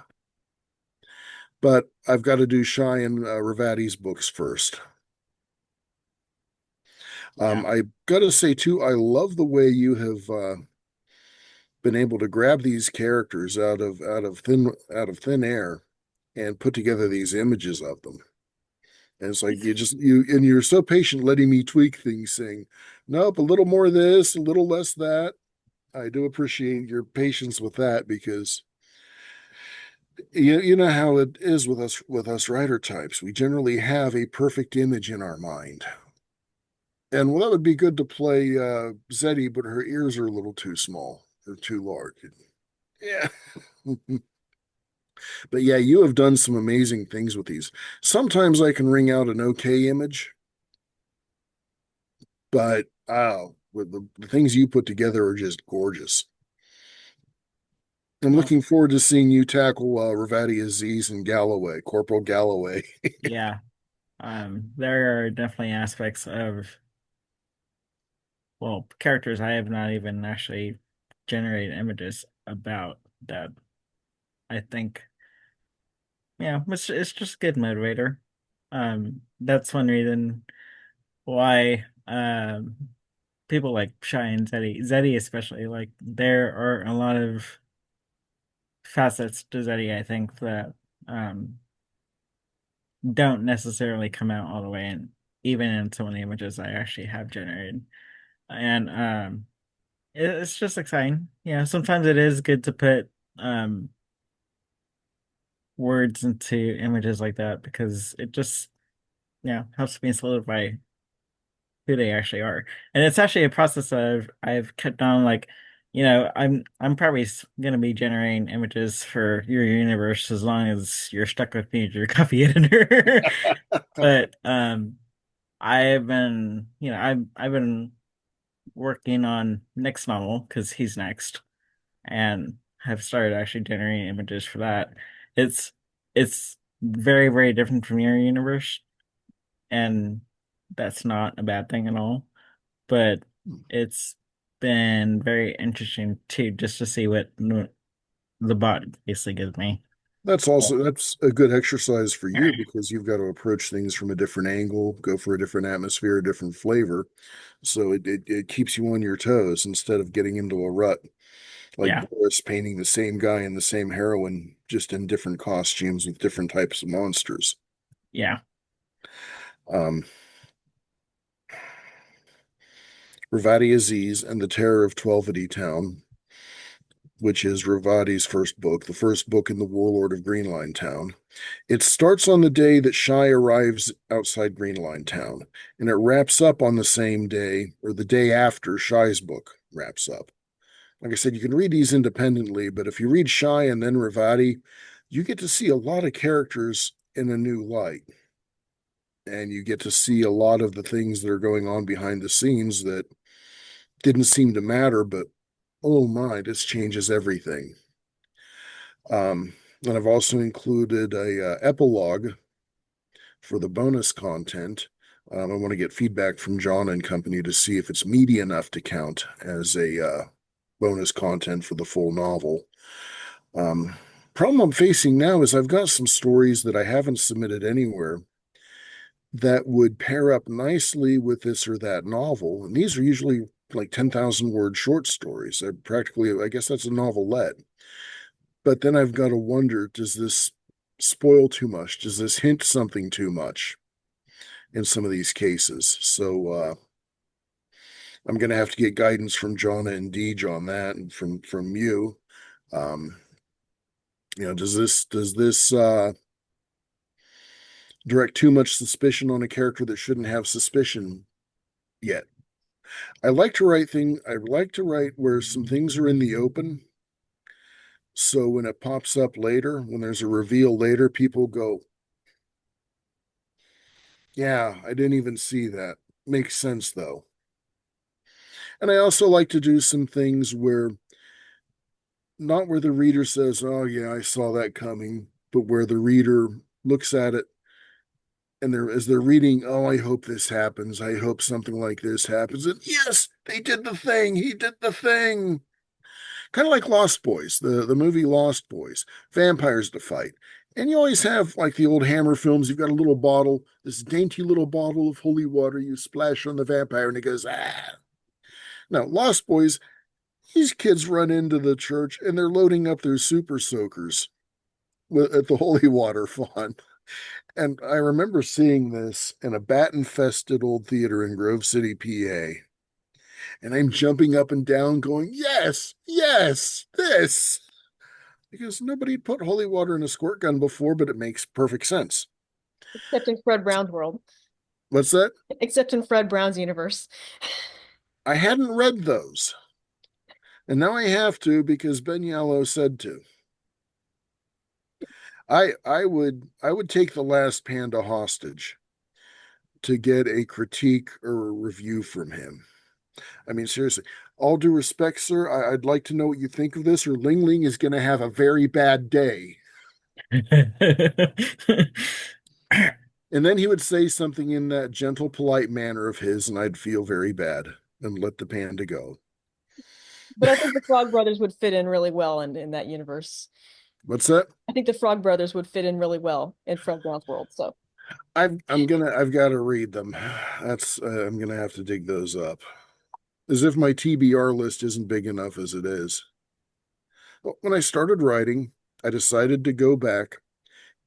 But I've got to do Shai and Ravati's books first. Yeah. I got to say too, I love the way you have been able to grab these characters out of thin air and put together these images of them. And it's like you're so patient letting me tweak things, saying, nope, a little more of this, a little less that. I do appreciate your patience with that because you know how it is with us writer types. We generally have a perfect image in our mind. And well, that would be good to play Zeddy, but her ears are a little too small or too large. Yeah. But yeah, you have done some amazing things with these. Sometimes I can wring out an okay image, but with the things you put together are just gorgeous. I'm Well, looking forward to seeing you tackle Ravati Aziz and Galloway, Corporal Galloway. yeah. There are definitely aspects of, well, characters I have not even actually generated images about that I think, yeah, it's just a good motivator. That's one reason why people like Shy and Zeddy especially, like there are a lot of facets to Zeddy I think that um don't necessarily come out all the way in, even in some of the images I actually have generated. And it's just exciting. Yeah, sometimes it is good to put um words into images like that because it just, yeah, helps me solidify who they actually are. And it's actually a process of I've kept on like, I'm probably gonna be generating images for your universe as long as you're stuck with me, your copy editor. But I've been, I've been working on next novel because he's next, and have started actually generating images for that. It's it's very, very different from your universe, and that's not a bad thing at all. But it's been very interesting too, just to see what the bot basically gives me. That's a good exercise for you because you've got to approach things from a different angle, go for a different atmosphere, a different flavor. So it keeps you on your toes instead of getting into a rut like Yeah, Boris painting the same guy and the same heroine just in different costumes with different types of monsters. yeah, Um, Ravati Aziz and the Terror of Twelvedy Town, which is Ravati's first book, the first book in the Warlord of Greenline Town. It starts on the day that Shai arrives outside Greenline Town, and it wraps up on the same day or the day after Shai's book wraps up. Like I said, you can read these independently, but if you read Shai and then Ravati, you get to see a lot of characters in a new light. And you get to see a lot of the things that are going on behind the scenes that didn't seem to matter, but oh my, this changes everything. And I've also included a epilogue for the bonus content I want to get feedback from John and company to see if it's meaty enough to count as a bonus content for the full novel. Um, Problem I'm facing now is I've got some stories that I haven't submitted anywhere that would pair up nicely with this or that novel. And these are usually like 10,000 word short stories. They're practically, I guess that's a novelette. But then I've got to wonder, does this spoil too much? Does this hint something too much in some of these cases? So I'm going to have to get guidance from Jonna and Deej on that, and from you. Um, does this direct too much suspicion on a character that shouldn't have suspicion yet? I like to write where some things are in the open. So when it pops up later, when there's a reveal later, people go, yeah, I didn't even see that. Makes sense though. And I also like to do some things where not where the reader says, oh yeah, I saw that coming, but where the reader looks at it and as they're reading, oh, I hope this happens. I hope something like this happens. And yes, they did the thing. He did the thing. Kind of like Lost Boys, the movie Lost Boys, vampires to fight. And you always have, like the old Hammer films, you've got a little bottle, this dainty little bottle of holy water you splash on the vampire and it goes, ah. Now, Lost Boys, these kids run into the church and they're loading up their super soakers at the holy water font. And I remember seeing this in a bat infested old theater in Grove City, PA. And I'm jumping up and down, going, yes, yes, this. Because nobody put holy water in a squirt gun before, but it makes perfect sense. Except in Fred Brown's world. What's that? Except in Fred Brown's universe. I hadn't read those. And now I have to because Ben Yellow said to. I would take the last panda hostage to get a critique or a review from him. I mean, seriously, all due respect, sir, I'd like to know what you think of this, or Ling Ling is going to have a very bad day. And then he would say something in that gentle, polite manner of his, and I'd feel very bad and let the panda go. But I think the Frog Brothers would fit in really well in that universe. What's that? I think the Frog Brothers would fit in really well in Fred Brown's world. So I've got to read them. That's I'm gonna have to dig those up. As if my TBR list isn't big enough as it is. Well, when I started writing, I decided to go back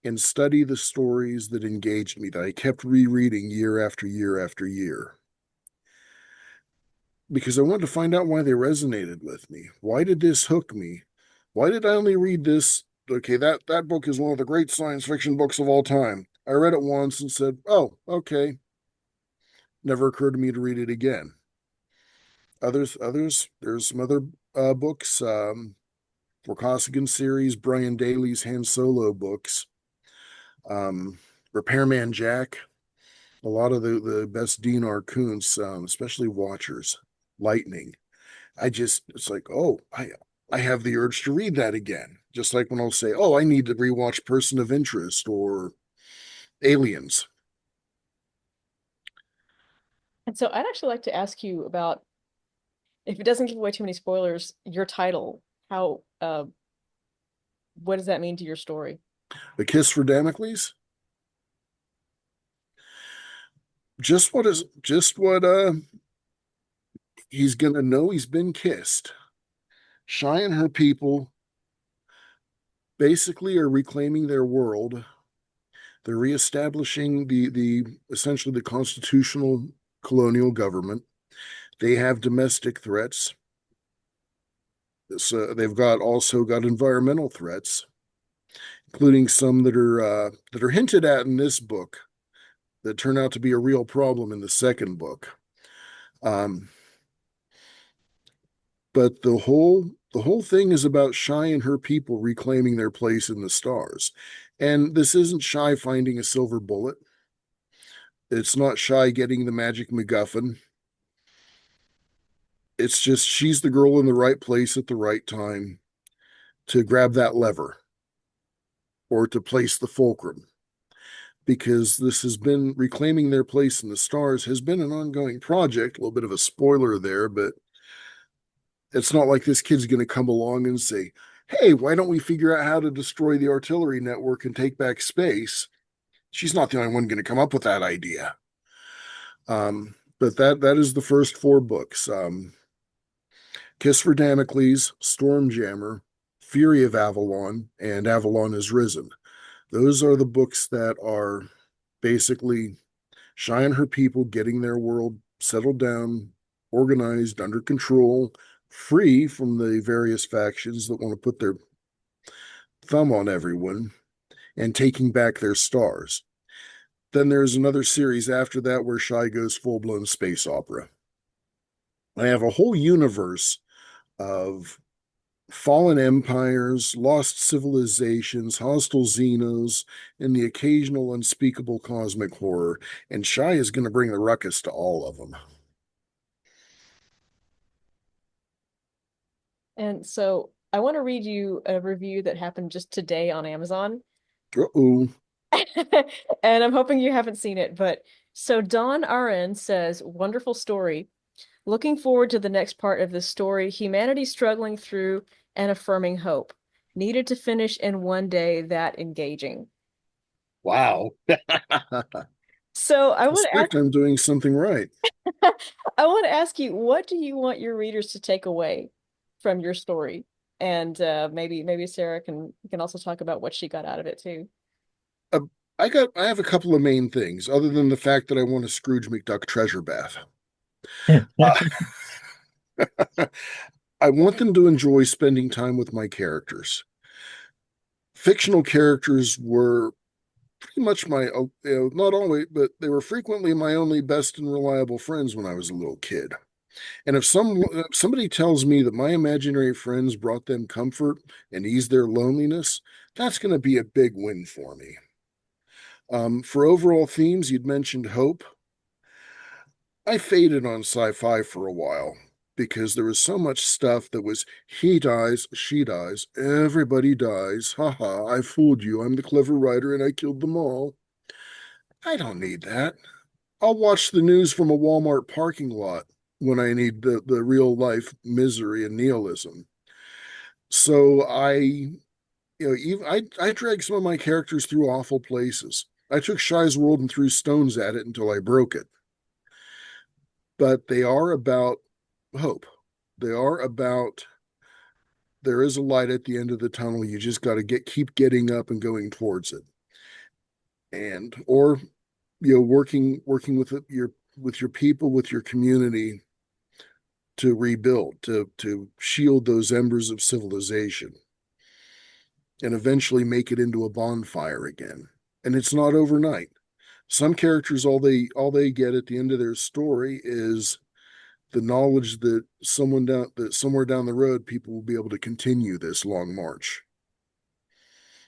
and study the stories that engaged me, that I kept rereading year after year after year, because I wanted to find out why they resonated with me. Why did this hook me? Why did I only read this? Okay, that book is one of the great science fiction books of all time. I read it once and said, "Oh, okay." Never occurred to me to read it again. Others. There's some other books. Vorkosigan series, Brian Daly's Han Solo books, Repairman Jack, a lot of the best Dean R. Koontz, especially Watchers, Lightning. It's like, oh, I have the urge to read that again. Just like when I'll say, oh, I need to rewatch Person of Interest or Aliens. and so I'd actually like to ask you about, if it doesn't give away too many spoilers, your title. How what does that mean to your story? A Kiss for Damocles. Just what he's gonna know he's been kissed. Shy and her people basically are reclaiming their world. They're reestablishing the essentially the constitutional colonial government. They have domestic threats. So they've got also got environmental threats, including some that are hinted at in this book that turn out to be a real problem in the second book. Um, but the whole thing is about Shy and her people reclaiming their place in the stars. And this isn't Shy finding a silver bullet. It's not Shy getting the magic MacGuffin. It's just she's the girl in the right place at the right time to grab that lever or to place the fulcrum. because this has been reclaiming their place in the stars has been an ongoing project. A little bit of a spoiler there, but it's not like this kid's going to come along and say, "Hey, why don't we figure out how to destroy the artillery network and take back space?" She's not the only one going to come up with that idea. But that is the first four books. Kiss for Damocles, Stormjammer, Fury of Avalon, and Avalon is Risen. Those are the books that are basically Shy and her people getting their world settled down, organized, under control, free from the various factions that want to put their thumb on everyone, and taking back their stars. Then there's another series after that where Shy goes full blown space opera. I have a whole universe of fallen empires, lost civilizations, hostile xenos, and the occasional unspeakable cosmic horror. And Shy is going to bring the ruckus to all of them. And so I want to read you a review that happened just today on Amazon. Uh-oh. And I'm hoping you haven't seen it, but so Don RN says, wonderful story. Looking forward to the next part of this story. Humanity struggling through and affirming hope. Needed to finish in one day, that engaging. Wow. So I want to ask Suspect I'm doing something right. I want to ask you, what do you want your readers to take away from your story? And maybe Sarah can also talk about what she got out of it too. Uh, I have a couple of main things, other than the fact that I want a Scrooge McDuck treasure bath. Uh, I want them to enjoy spending time with my characters. Fictional characters were pretty much my, not always, but they were frequently my only best and reliable friends when I was a little kid. And if somebody tells me that my imaginary friends brought them comfort and eased their loneliness, that's going to be a big win for me. For overall themes, you'd mentioned hope. I faded on sci-fi for a while because there was so much stuff that was he dies, she dies, everybody dies. Ha ha, I fooled you. I'm the clever writer and I killed them all. I don't need that. I'll watch the news from a Walmart parking lot when I need the real life misery and nihilism. So I dragged some of my characters through awful places. I took Shy's world and threw stones at it until I broke it. But they are about hope. They are about there is a light at the end of the tunnel. You just got to keep getting up and going towards it. And or working with your people, with your community to rebuild, to shield those embers of civilization and eventually make it into a bonfire again. And it's not overnight. Some characters all they get at the end of their story is the knowledge that somewhere down the road people will be able to continue this long march.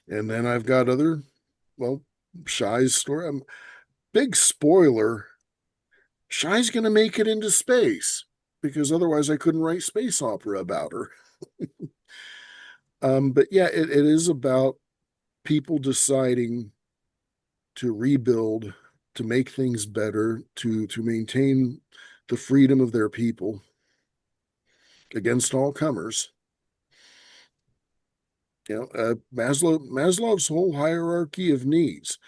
And then I've got well, Shy's story. Big spoiler, Shy's going to make it into space because otherwise I couldn't write space opera about her. But yeah, it is about people deciding to rebuild, to make things better, to maintain the freedom of their people against all comers. Maslow's whole hierarchy of needs.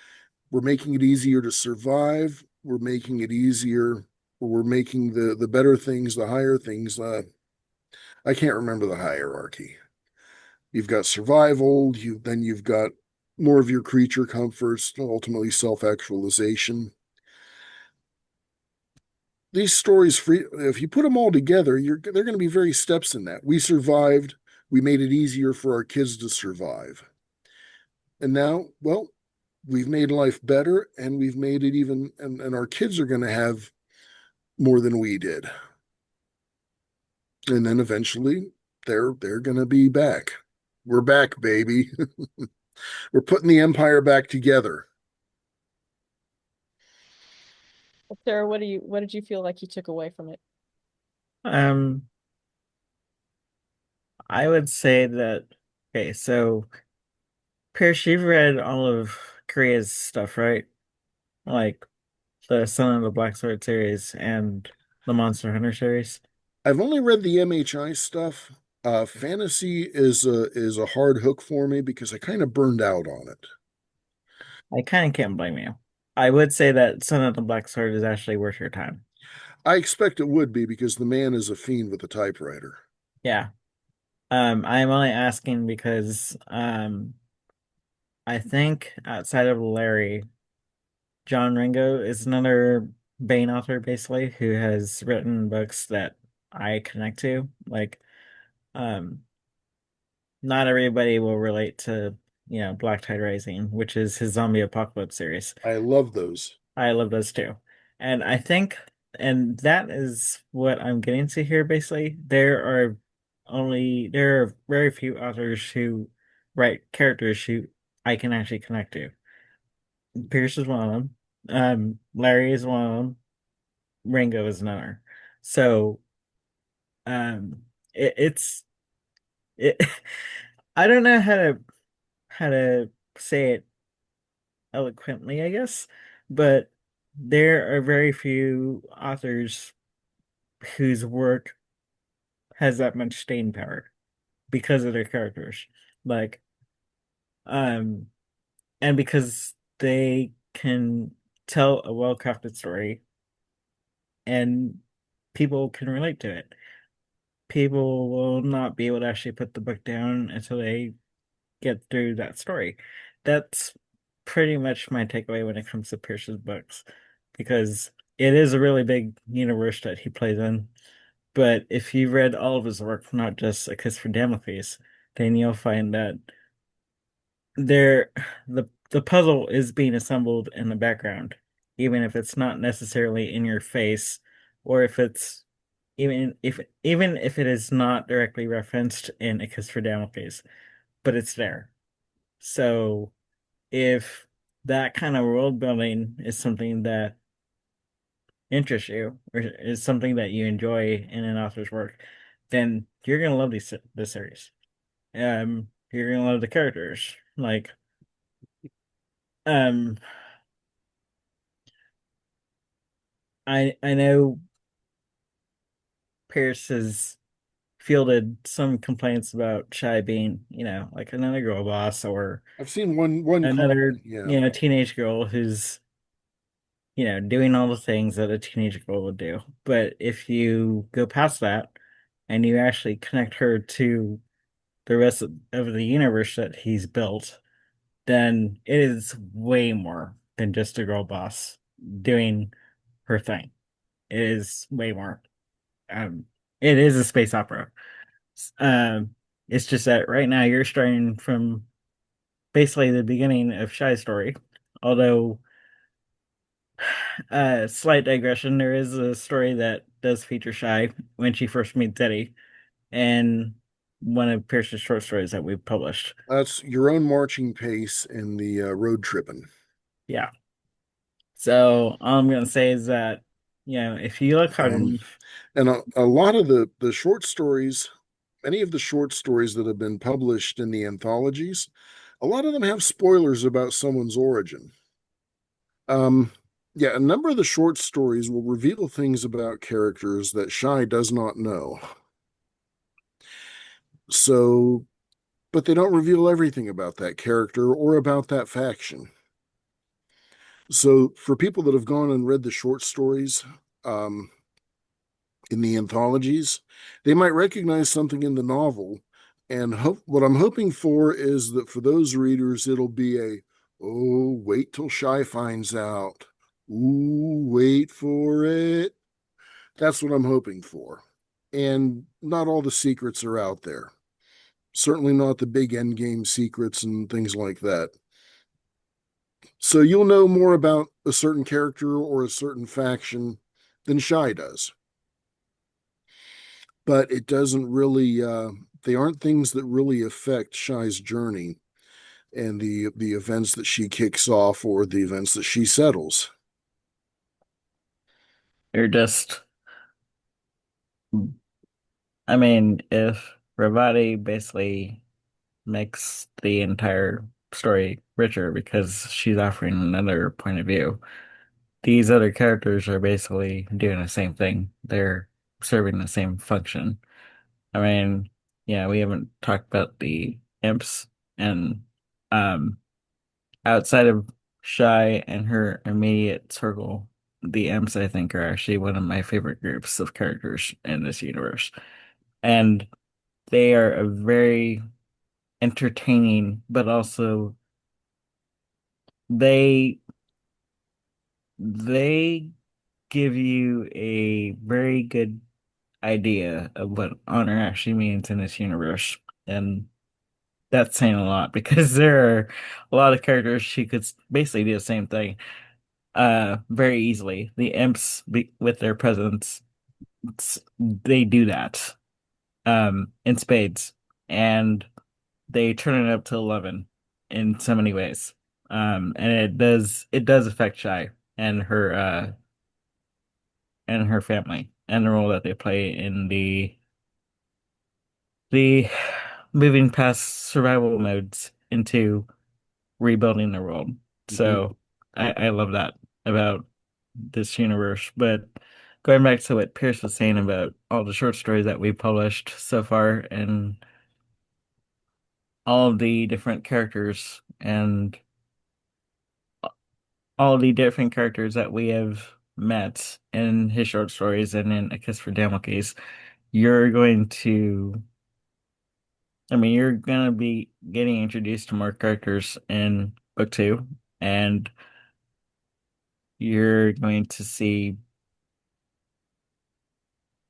We're making it easier to survive. We're making it easier. We're making the better things, the higher things. I can't remember the hierarchy. You've got survival. You've got more of your creature comforts, ultimately self-actualization. These stories, if you put them all together, they're going to be very steps in that. We survived. We made it easier for our kids to survive. And now, well, we've made life better and we've made it even, and our kids are going to have more than we did. And then eventually they're going to be back. We're back, baby. We're putting the empire back together. Sarah, what did you feel like you took away from it? Um, I would say that, okay, so Pierce, you've read all of Korea's stuff, right? like the Son of the Black Sword series and the Monster Hunter series. I've only read the MHI stuff. Fantasy is a hard hook for me because I kind of burned out on it. I kind of can't blame you. I would say that Son of the Black Sword is actually worth your time. I expect it would be because the man is a fiend with a typewriter. Yeah. I'm only asking because I think outside of Larry, John Ringo is another Bane author basically who has written books that I connect to. Like, um, not everybody will relate to, Black Tide Rising, which is his zombie apocalypse series. I love those. I love those too. And I think, and that is what I'm getting to here basically. There are very few authors who write characters who I can actually connect to. Pierce is one of them. Larry is one of them. Ringo is another. So, um, it's it. I don't know how to say it eloquently, I guess, but there are very few authors whose work has that much staying power because of their characters. Like, um, and because they can tell a well-crafted story and people can relate to it. People will not be able to actually put the book down until they get through that story. That's pretty much my takeaway when it comes to Pierce's books, because it is a really big universe that he plays in. But if you read all of his work, not just A Kiss for Damocles, then you'll find that there the puzzle is being assembled in the background, even if it's not necessarily in your face, or if it's even if it is not directly referenced in A Kiss for Damocles, but it's there. So if that kind of world building is something that interests you or is something that you enjoy in an author's work, then you're gonna love this series. You're gonna love the characters. Like, um, I know Pierce has fielded some complaints about Shy being, like another girl boss or I've seen one another, comment. Yeah, teenage girl who's, doing all the things that a teenage girl would do. But if you go past that and you actually connect her to the rest of the universe that he's built, then it is way more than just a girl boss doing her thing. It is way more. Um, it is a space opera. It's just that right now you're starting from basically the beginning of Shy's story. Although, slight digression, there is a story that does feature Shy when she first meets Eddie, and one of Pierce's short stories that we've published. that's your own marching pace in the road tripping. Yeah. So all I'm gonna say is that, if you look hard Um, enough, and a lot of the short stories, many of the short stories that have been published in the anthologies, a lot of them have spoilers about someone's origin. Um, yeah, a number of the short stories will reveal things about characters that Shy does not know. So, but they don't reveal everything about that character or about that faction. So, for people that have gone and read the short stories, um, in the anthologies, they might recognize something in the novel. And what I'm hoping for is that for those readers, it'll be oh, wait till Shy finds out. Ooh, wait for it. That's what I'm hoping for. And not all the secrets are out there. Certainly not the big end game secrets and things like that. So you'll know more about a certain character or a certain faction than Shy does, but it doesn't really they aren't things that really affect Shy's journey and the events that she kicks off or the events that she settles. you're just, I mean, if Ravati basically makes the entire story richer because she's offering another point of view, these other characters are basically doing the same thing. They're serving the same function. I mean, yeah, we haven't talked about the imps and um outside of Shy and her immediate circle, the imps I think are actually one of my favorite groups of characters in this universe. And they are a very entertaining, but also they they give you a very good idea of what honor actually means in this universe. And that's saying a lot because there are a lot of characters who could basically do the same thing very easily. The imps with their presence, they do that in spades, and they turn it up to 11 in so many ways. And it does affect Shy and her family and the role that they play in the moving past survival modes into rebuilding the world. Mhm. So I love that about this universe. But going back to what Pierce was saying about all the short stories that we published so far and all of the different characters and all the different characters that we have met in his short stories and in A Kiss for Damocles, you're going to, I mean, you're gonna be getting introduced to more characters in book two, and you're going to see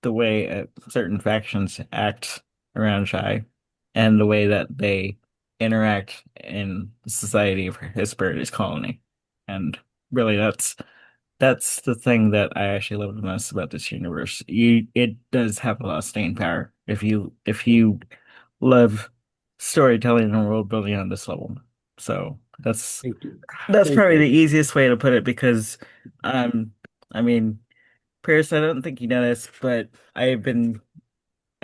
the way certain factions act around Shy and the way that they interact in the society of Hesperides colony. And really that's the thing that I actually love the most about this universe. It does have a lot of staying power if you love storytelling and world building on this level. So Thank you. that's Thank probably the you. easiest way to put it because um I mean Pierce, I don't think you know this, but I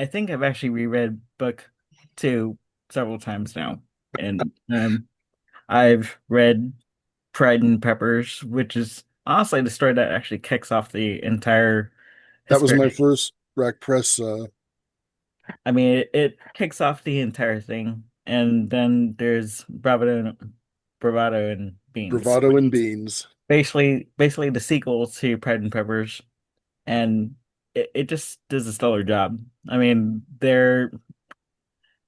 think I've actually reread book two several times now. And I've read Pride and Peppers, which is honestly the story that actually kicks off the entire That was my Hesperian. first Rack Press I mean, it kicks off the entire thing. And then there's Bravado and Beans. Bravado and Beans. Basically the sequel to Pride and Peppers. And it just does a stellar job. I mean, there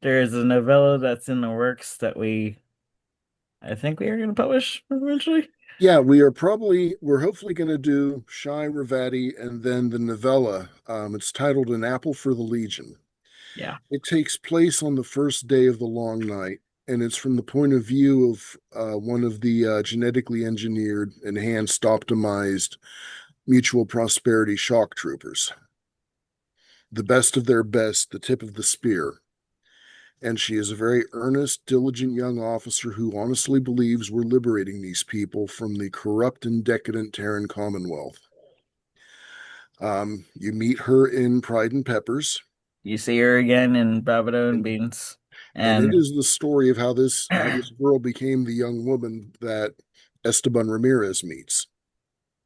is a novella that's in the works that I think we are going to publish eventually. Yeah, we're hopefully going to do Shy Ravati and then the novella. It's titled An Apple for the Legion. Yeah. It takes place on the first day of the long night, and it's from the point of view of one of the genetically engineered, enhanced, optimized mutual prosperity shock troopers, the best of their best, the tip of the spear. And she is a very earnest, diligent young officer who honestly believes we're liberating these people from the corrupt and decadent Terran Commonwealth. You meet her in Pride and Peppers, You see her again in Bravado and and Beans. it And is the story of how this girl became the young woman that Esteban Ramirez meets.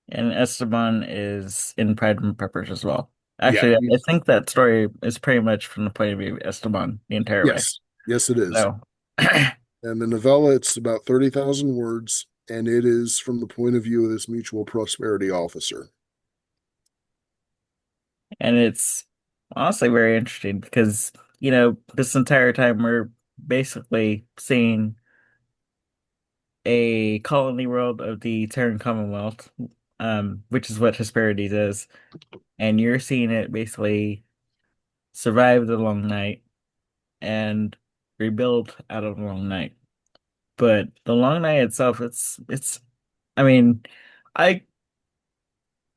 and Esteban is in Pride and Peppers as well. Yeah, Actually, I think that story is pretty much from the point of view of Esteban the entire way. yes, it is. So, And the novella, it's about 30,000 words, and it is from the point of view of this mutual prosperity officer. and it's honestly very interesting because, this entire time we're basically seeing a colony world of the Terran Commonwealth, which is what Hesperides is, and you're seeing it basically survive the long night and rebuild out of the long night. But the long night itself, it's I mean, I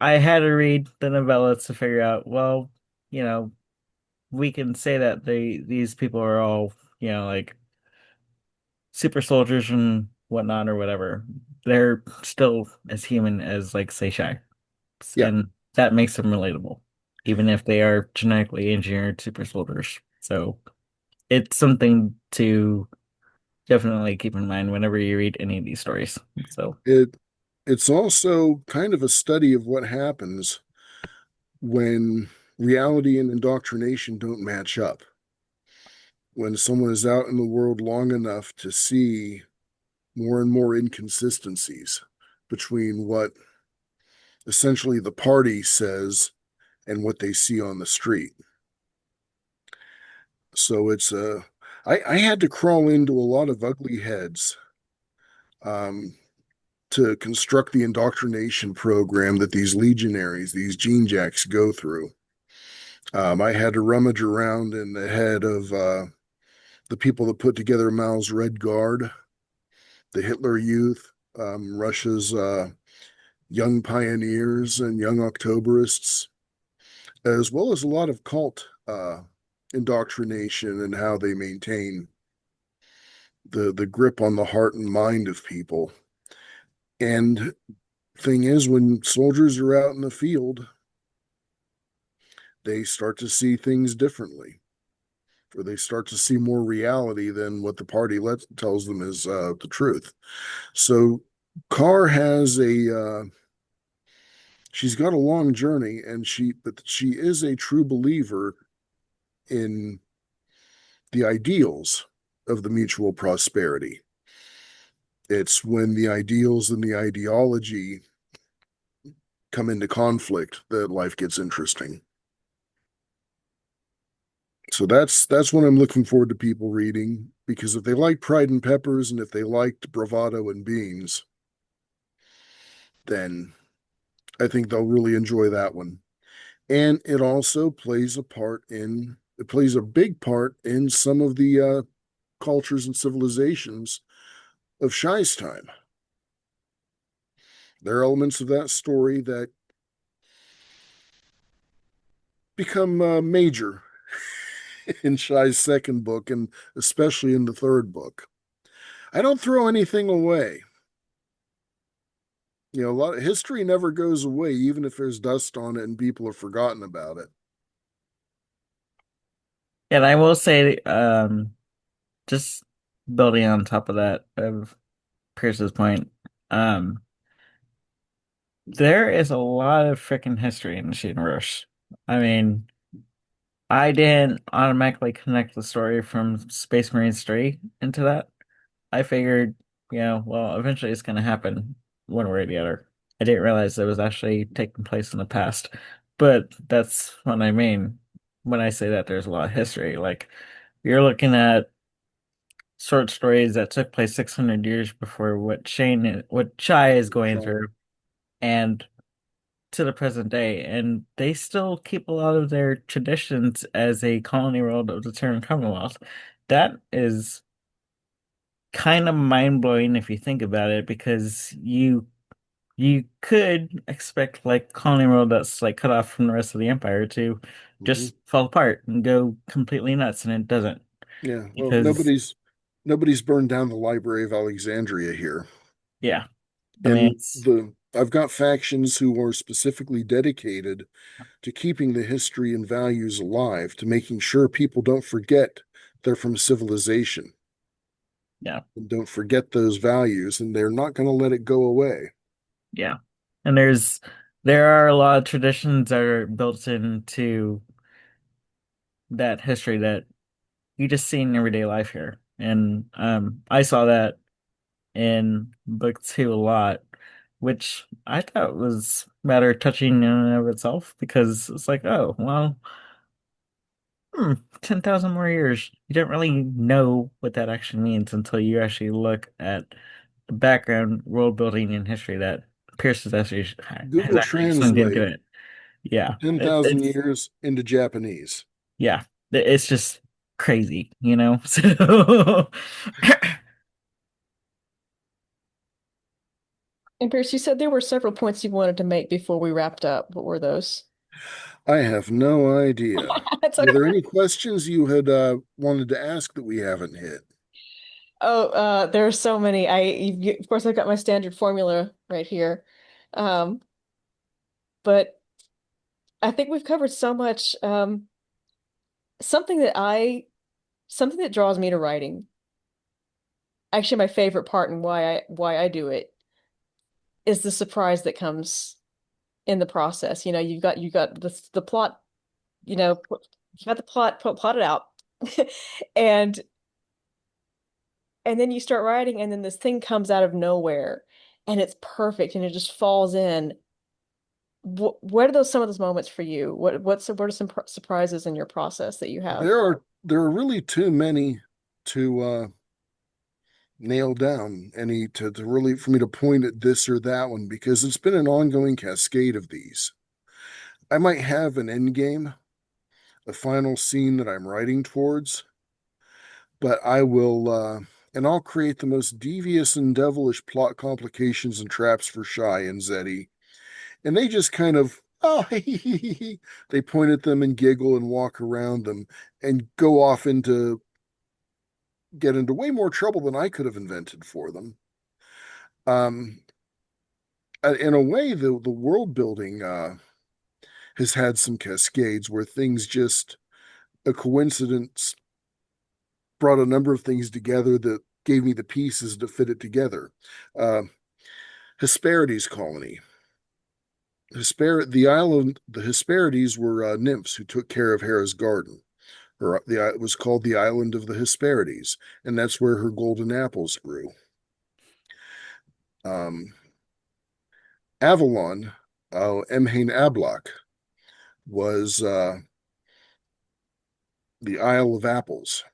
I had to read the novella to figure out, well, you know, we can say that these people are all, like super soldiers and whatnot or whatever. They're still as human as like say Shy. Yeah, And that makes them relatable, even if they are genetically engineered super soldiers. So it's something to definitely keep in mind whenever you read any of these stories. So it it's also kind of a study of what happens when reality and indoctrination don't match up. When someone is out in the world long enough to see more and more inconsistencies between what essentially the party says and what they see on the street. So I had to crawl into a lot of ugly heads um, to construct the indoctrination program that these legionaries, these gene jacks go through. I had to rummage around in the head of the people that put together Mao's Red Guard, the Hitler Youth, Russia's young pioneers and young Octoberists, as well as a lot of cult indoctrination and how they maintain the grip on the heart and mind of people. And thing is, when soldiers are out in the field, they start to see things differently, or they start to see more reality than what the party tells them is the truth. So Carr has she's got a long journey, and but she is a true believer in the ideals of the mutual prosperity. It's when the ideals and the ideology come into conflict that life gets interesting. So that's what I'm looking forward to people reading, because if they like Pride and Peppers and if they liked Bravado and Beans, then I think they'll really enjoy that one. And it also it plays a big part in some of the cultures and civilizations of Shai's time. There are elements of that story that become major in Shai's second book, and especially in the third book. I don't throw anything away. You know, a lot of history never goes away, even if there's dust on it and people have forgotten about it. And I will say, just building on top of that, of Pierce's point, um, there is a lot of freaking history in the universe. I mean, I didn't automatically connect the story from Space Marine 3 into that. I figured, well, eventually it's going to happen one way or the other. I didn't realize it was actually taking place in the past. But that's what I mean when I say that there's a lot of history. Like, you're looking at short stories that took place 600 years before what Chai is going Try. through, and to the present day, and they still keep a lot of their traditions as a colony world of the Terran Commonwealth. That is kind of mind-blowing if you think about it, because you could expect like colony world that's like cut off from the rest of the empire to Mm-hmm. just fall apart and go completely nuts, and it doesn't, Yeah, well, because nobody's burned down the Library of Alexandria here. yeah, I mean And the I've got factions who are specifically dedicated to keeping the history and values alive, to making sure people don't forget they're from civilization yeah, and don't forget those values, and they're not going to let it go away. yeah. And there are a lot of traditions that are built into that history that you just see in everyday life here. And I saw that in book two a lot, which I thought was rather touching in and of itself, because it's like, oh, well, 10,000 more years. You don't really know what that actually means until you actually look at the background, world building, and history that Pierce has Google actually sunk into Translate it. Yeah, 10,000 years into Japanese. yeah, it's just crazy, you know? So, And Pierce, you said there were several points you wanted to make before we wrapped up. What were those? I have no idea. It's Were okay. there any questions you had wanted to ask that we haven't hit? Oh, there are so many. Of course, I've got my standard formula right here. Um, but I think we've covered so much. Something that I, something that draws me to writing, actually my favorite part and why I do it, is the surprise that comes in the process. You know, you've got the plot, you know, you got the plotted out. And then you start writing and then this thing comes out of nowhere and it's perfect and it just falls in. What are those some of those moments for you? What are some surprises in your process that you have? There are really too many to nail down any to really for me to point at this or that one because it's been an ongoing cascade of these. I might have an end game, a final scene that I'm writing towards, but and I'll create the most devious and devilish plot complications and traps for Shy and Zeddy. And they just kind of, oh, they point at them and giggle and walk around them and go off into get into way more trouble than I could have invented for them. Um, in a way, the world building has had some cascades where things just a coincidence brought a number of things together that gave me the pieces to fit it together. Uh, Hesperides colony. The Hesperides were nymphs who took care of Hera's garden. It was called the Island of the Hesperides, and that's where her golden apples grew. Um, Avalon, Emhain Ablak, was the Isle of Apples,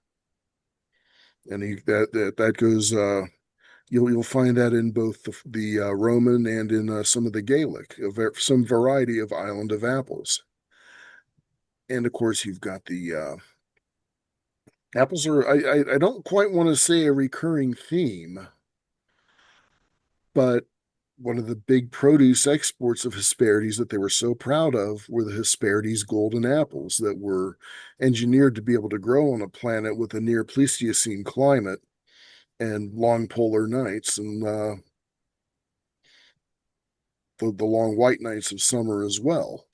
and that goes. You'll find that in both the Roman and in some of the Gaelic, some variety of Island of Apples. And of course, you've got the apples are. I don't quite want to say a recurring theme, but one of the big produce exports of Hesperides that they were so proud of were the Hesperides golden apples that were engineered to be able to grow on a planet with a near Pleistocene climate and long polar nights and the long white nights of summer as well.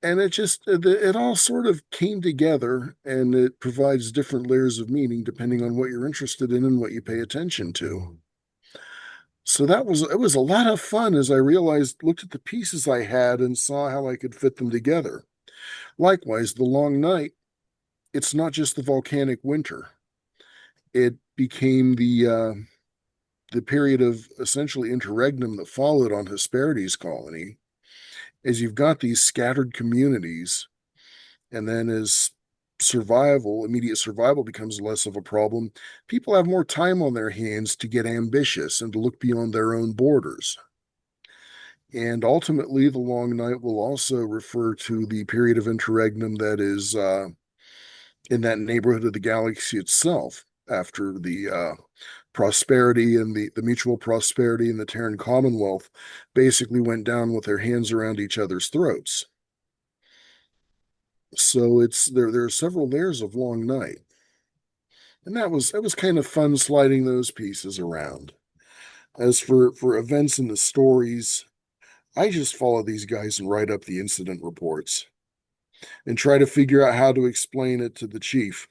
And it all sort of came together and it provides different layers of meaning depending on what you're interested in and what you pay attention to. So it was a lot of fun as I looked at the pieces I had and saw how I could fit them together. Likewise, the long night, it's not just the volcanic winter. It became the period of essentially interregnum that followed on Hesperides colony, as you've got these scattered communities, and then as immediate survival becomes less of a problem, people have more time on their hands to get ambitious and to look beyond their own borders. And ultimately, the long night will also refer to the period of interregnum that is in that neighborhood of the galaxy itself after the prosperity and the mutual prosperity in the Terran Commonwealth basically went down with their hands around each other's throats. So there are several layers of Long Night. And that was kind of fun sliding those pieces around. As for events in the stories, I just follow these guys and write up the incident reports and try to figure out how to explain it to the chief.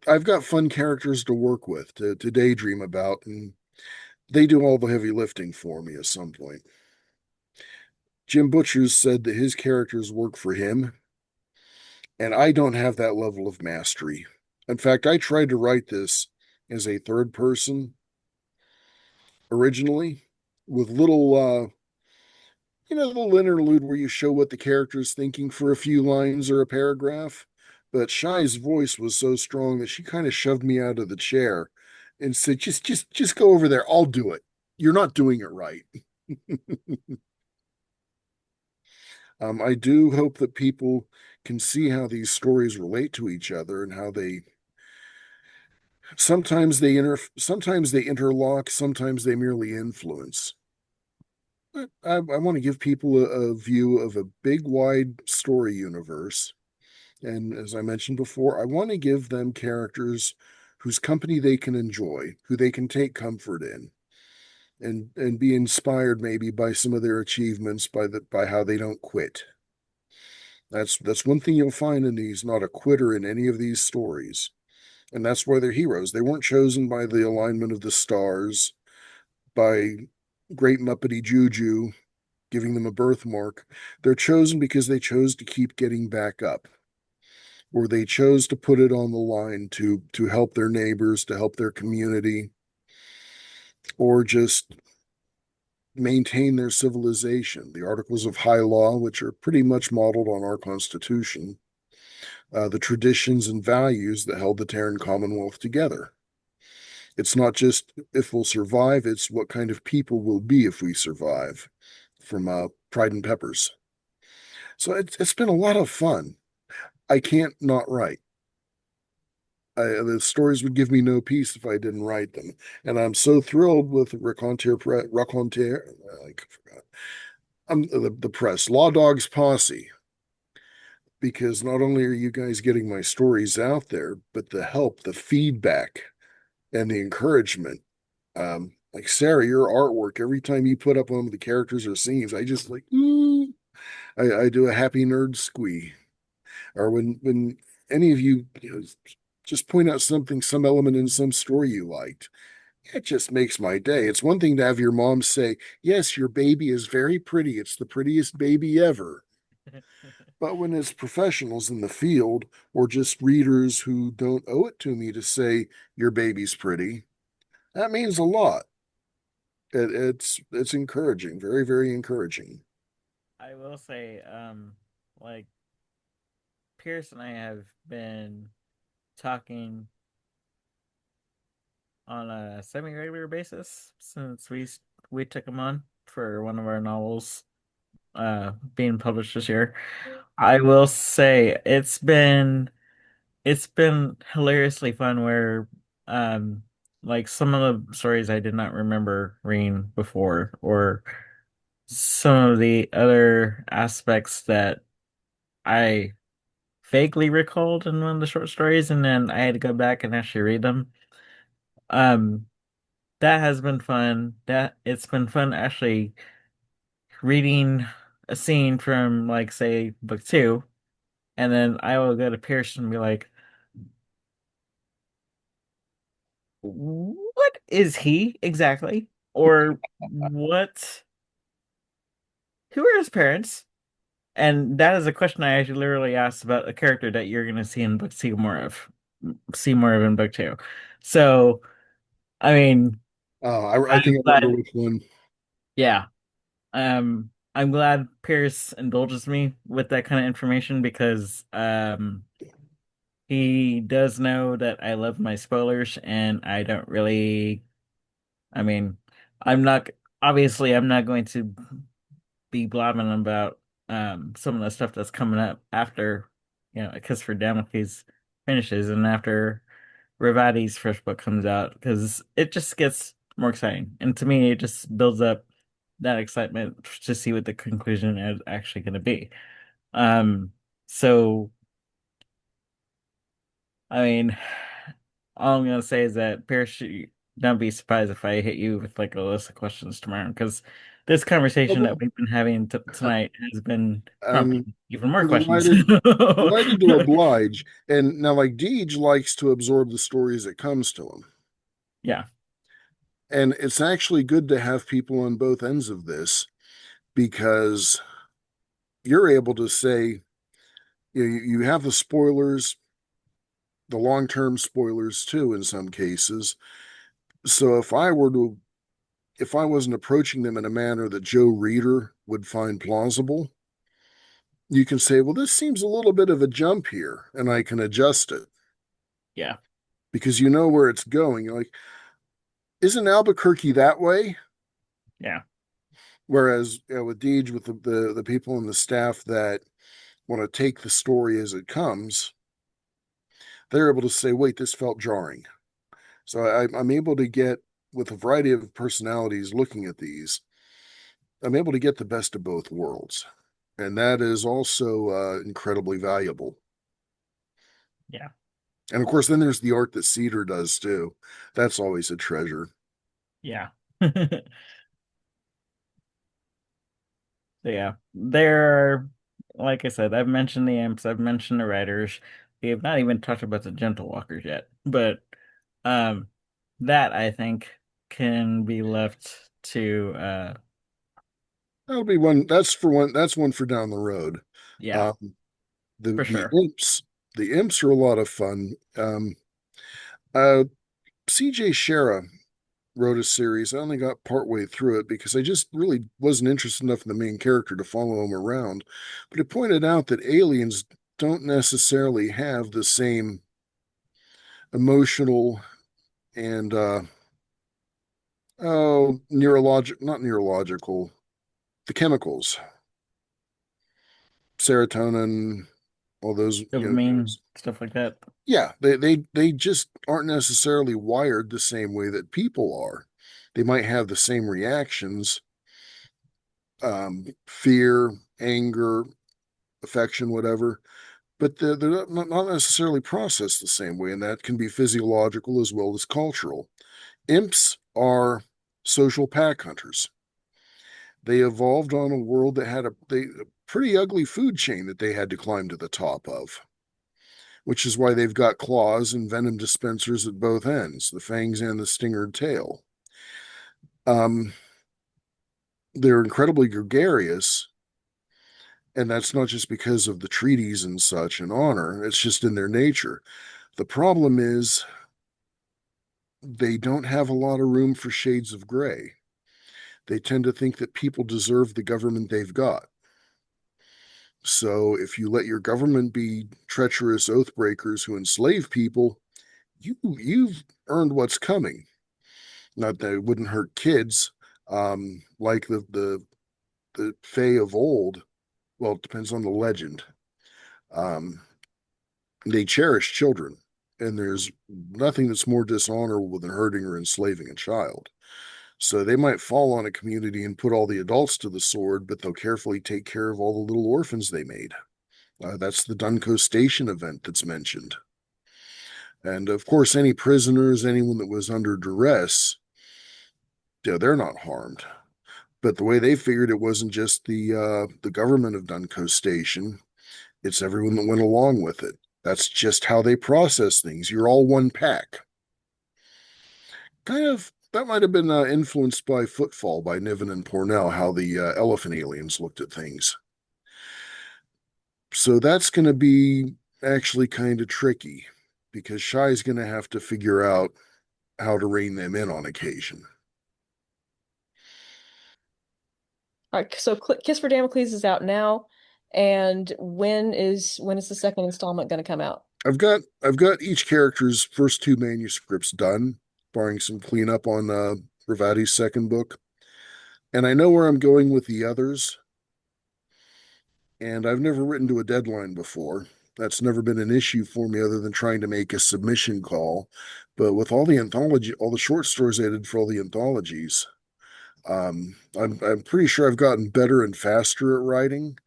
I've got fun characters to work with, to daydream about, and they do all the heavy lifting for me at some point. Jim Butchers said that his characters work for him, and I don't have that level of mastery. In fact, I tried to write this as a third person originally with little interlude where you show what the character is thinking for a few lines or a paragraph. But Shy's voice was so strong that she kind of shoved me out of the chair and said, just go over there. I'll do it. You're not doing it right. I do hope that people can see how these stories relate to each other and how they sometimes they interlock, sometimes they merely influence. But I want to give people a view of a big, wide story universe. And as I mentioned before, I want to give them characters whose company they can enjoy, who they can take comfort in, and be inspired maybe by some of their achievements, by how they don't quit. That's one thing you'll find in these, not a quitter in any of these stories. And that's why they're heroes. They weren't chosen by the alignment of the stars, by great Muppety Juju giving them a birthmark. They're chosen because they chose to keep getting back up, or they chose to put it on the line to help their neighbors, to help their community, or just maintain their civilization. The Articles of High Law, which are pretty much modeled on our Constitution, the traditions and values that held the Terran Commonwealth together. It's not just if we'll survive, it's what kind of people we'll be if we survive, from Pride and Peppers. So it's been a lot of fun. I can't not write. The stories would give me no peace if I didn't write them. And I'm so thrilled with Raconteur, I forgot, the press, Law Dogs Posse, because not only are you guys getting my stories out there, but the help, the feedback, and the encouragement. Like Sarah, your artwork, every time you put up one of the characters or scenes, I just like, ooh, I do a happy nerd squee. Or when any of you, just point out something, some element in some story you liked. It just makes my day. It's one thing to have your mom say, yes, your baby is very pretty. It's the prettiest baby ever. But when it's professionals in the field or just readers who don't owe it to me to say your baby's pretty, that means a lot. It's encouraging, very, very encouraging. I will say, like Pierce and I have been talking on a semi-regular basis since we took him on for one of our novels being published this year. I will say it's been hilariously fun where um like some of the stories I did not remember reading before, or some of the other aspects that I vaguely recalled in one of the short stories, and then I had to go back and actually read them. Um, that has been fun. That it's been fun actually reading a scene from, like, say, book two, and then I will go to Pierce and be like, "What is he exactly?" Or what? Who are his parents? And that is a question I actually literally asked about a character that you're going to see in book two more of, see more of in book two. So, I mean, I I'm think I remember glad. which one. Yeah. I'm glad Pierce indulges me with that kind of information because he does know that I love my spoilers, and I don't really, I mean, I'm not, obviously I'm not going to be blabbing about some of the stuff that's coming up after, because for Damocles finishes and after Rivati's first book comes out, because it just gets more exciting. And to me, it just builds up that excitement to see what the conclusion is actually going to be. Um, so I mean, all I'm gonna say is that Pierce, don't be surprised if I hit you with like a list of questions tomorrow, because this conversation that Well, we've been having tonight has been I'm prompting even more questions. delighted delighted to oblige. And now, like Deej likes to absorb the story as it comes to him. Yeah, And it's actually good to have people on both ends of this because you're able to say, you have the spoilers, the long-term spoilers too, in some cases. So if I wasn't approaching them in a manner that Joe Reader would find plausible, you can say, well, this seems a little bit of a jump here, and I can adjust it yeah, because you know where it's going. You're like, isn't Albuquerque that way? yeah, Whereas with Deej, with the people in the staff that want to take the story as it comes, they're able to say, wait, this felt jarring. So I'm able to get, with a variety of personalities looking at these, I'm able to get the best of both worlds. And that is also incredibly valuable. yeah, And of course, then there's the art that Cedar does too. That's always a treasure. yeah. So yeah, there are, like I said, I've mentioned the imps, I've mentioned the writers. we have not even talked about the gentle walkers yet, but um, that I think can be left to That'll be one. That's for one. That's one for down the road. yeah, Um, the for the sure. imps, the imps are a lot of fun. Uh, C.J. Shera wrote a series. I only got partway through it because I just really wasn't interested enough in the main character to follow him around. But it pointed out that aliens don't necessarily have the same emotional and not neurological, the chemicals, serotonin, all those, Dopamine, stuff like that. yeah, they just aren't necessarily wired the same way that people are. They might have the same reactions, fear, anger, affection, whatever, but they're not necessarily processed the same way, and that can be physiological as well as cultural. Imps are social pack hunters. They evolved on a world that had a pretty ugly food chain that they had to climb to the top of, which is why they've got claws and venom dispensers at both ends, the fangs and the stingered tail. Um, they're incredibly gregarious, and that's not just because of the treaties and such and honor, it's just in their nature. The problem is they don't have a lot of room for shades of gray. They tend to think that people deserve the government they've got. So if you let your government be treacherous oath breakers who enslave people, you've earned what's coming. Not that it wouldn't hurt kids, like the Fae of old. Well, it depends on the legend. Um, they cherish children, and there's nothing that's more dishonorable than hurting or enslaving a child. So they might fall on a community and put all the adults to the sword, but they'll carefully take care of all the little orphans they made. That's the Dunco Station event that's mentioned. And of course, any prisoners, anyone that was under duress, they're not harmed. But the way they figured it wasn't just the government of Dunco Station; it's everyone that went along with it. That's just how they process things. You're all one pack. Kind of that might have been influenced by Footfall by Niven and Pornell, how the elephant aliens looked at things. So that's going to be actually kind of tricky because Shy's going to have to figure out how to rein them in on occasion. All right, so Kiss for Damocles is out now, and when is the second installment going to come out? I've got each character's first two manuscripts done, barring some cleanup on Ravati's second book, and I know where I'm going with the others. And I've never written to a deadline before. That's never been an issue for me other than trying to make a submission call. But with all the short stories I did for all the anthologies, I'm pretty sure I've gotten better and faster at writing.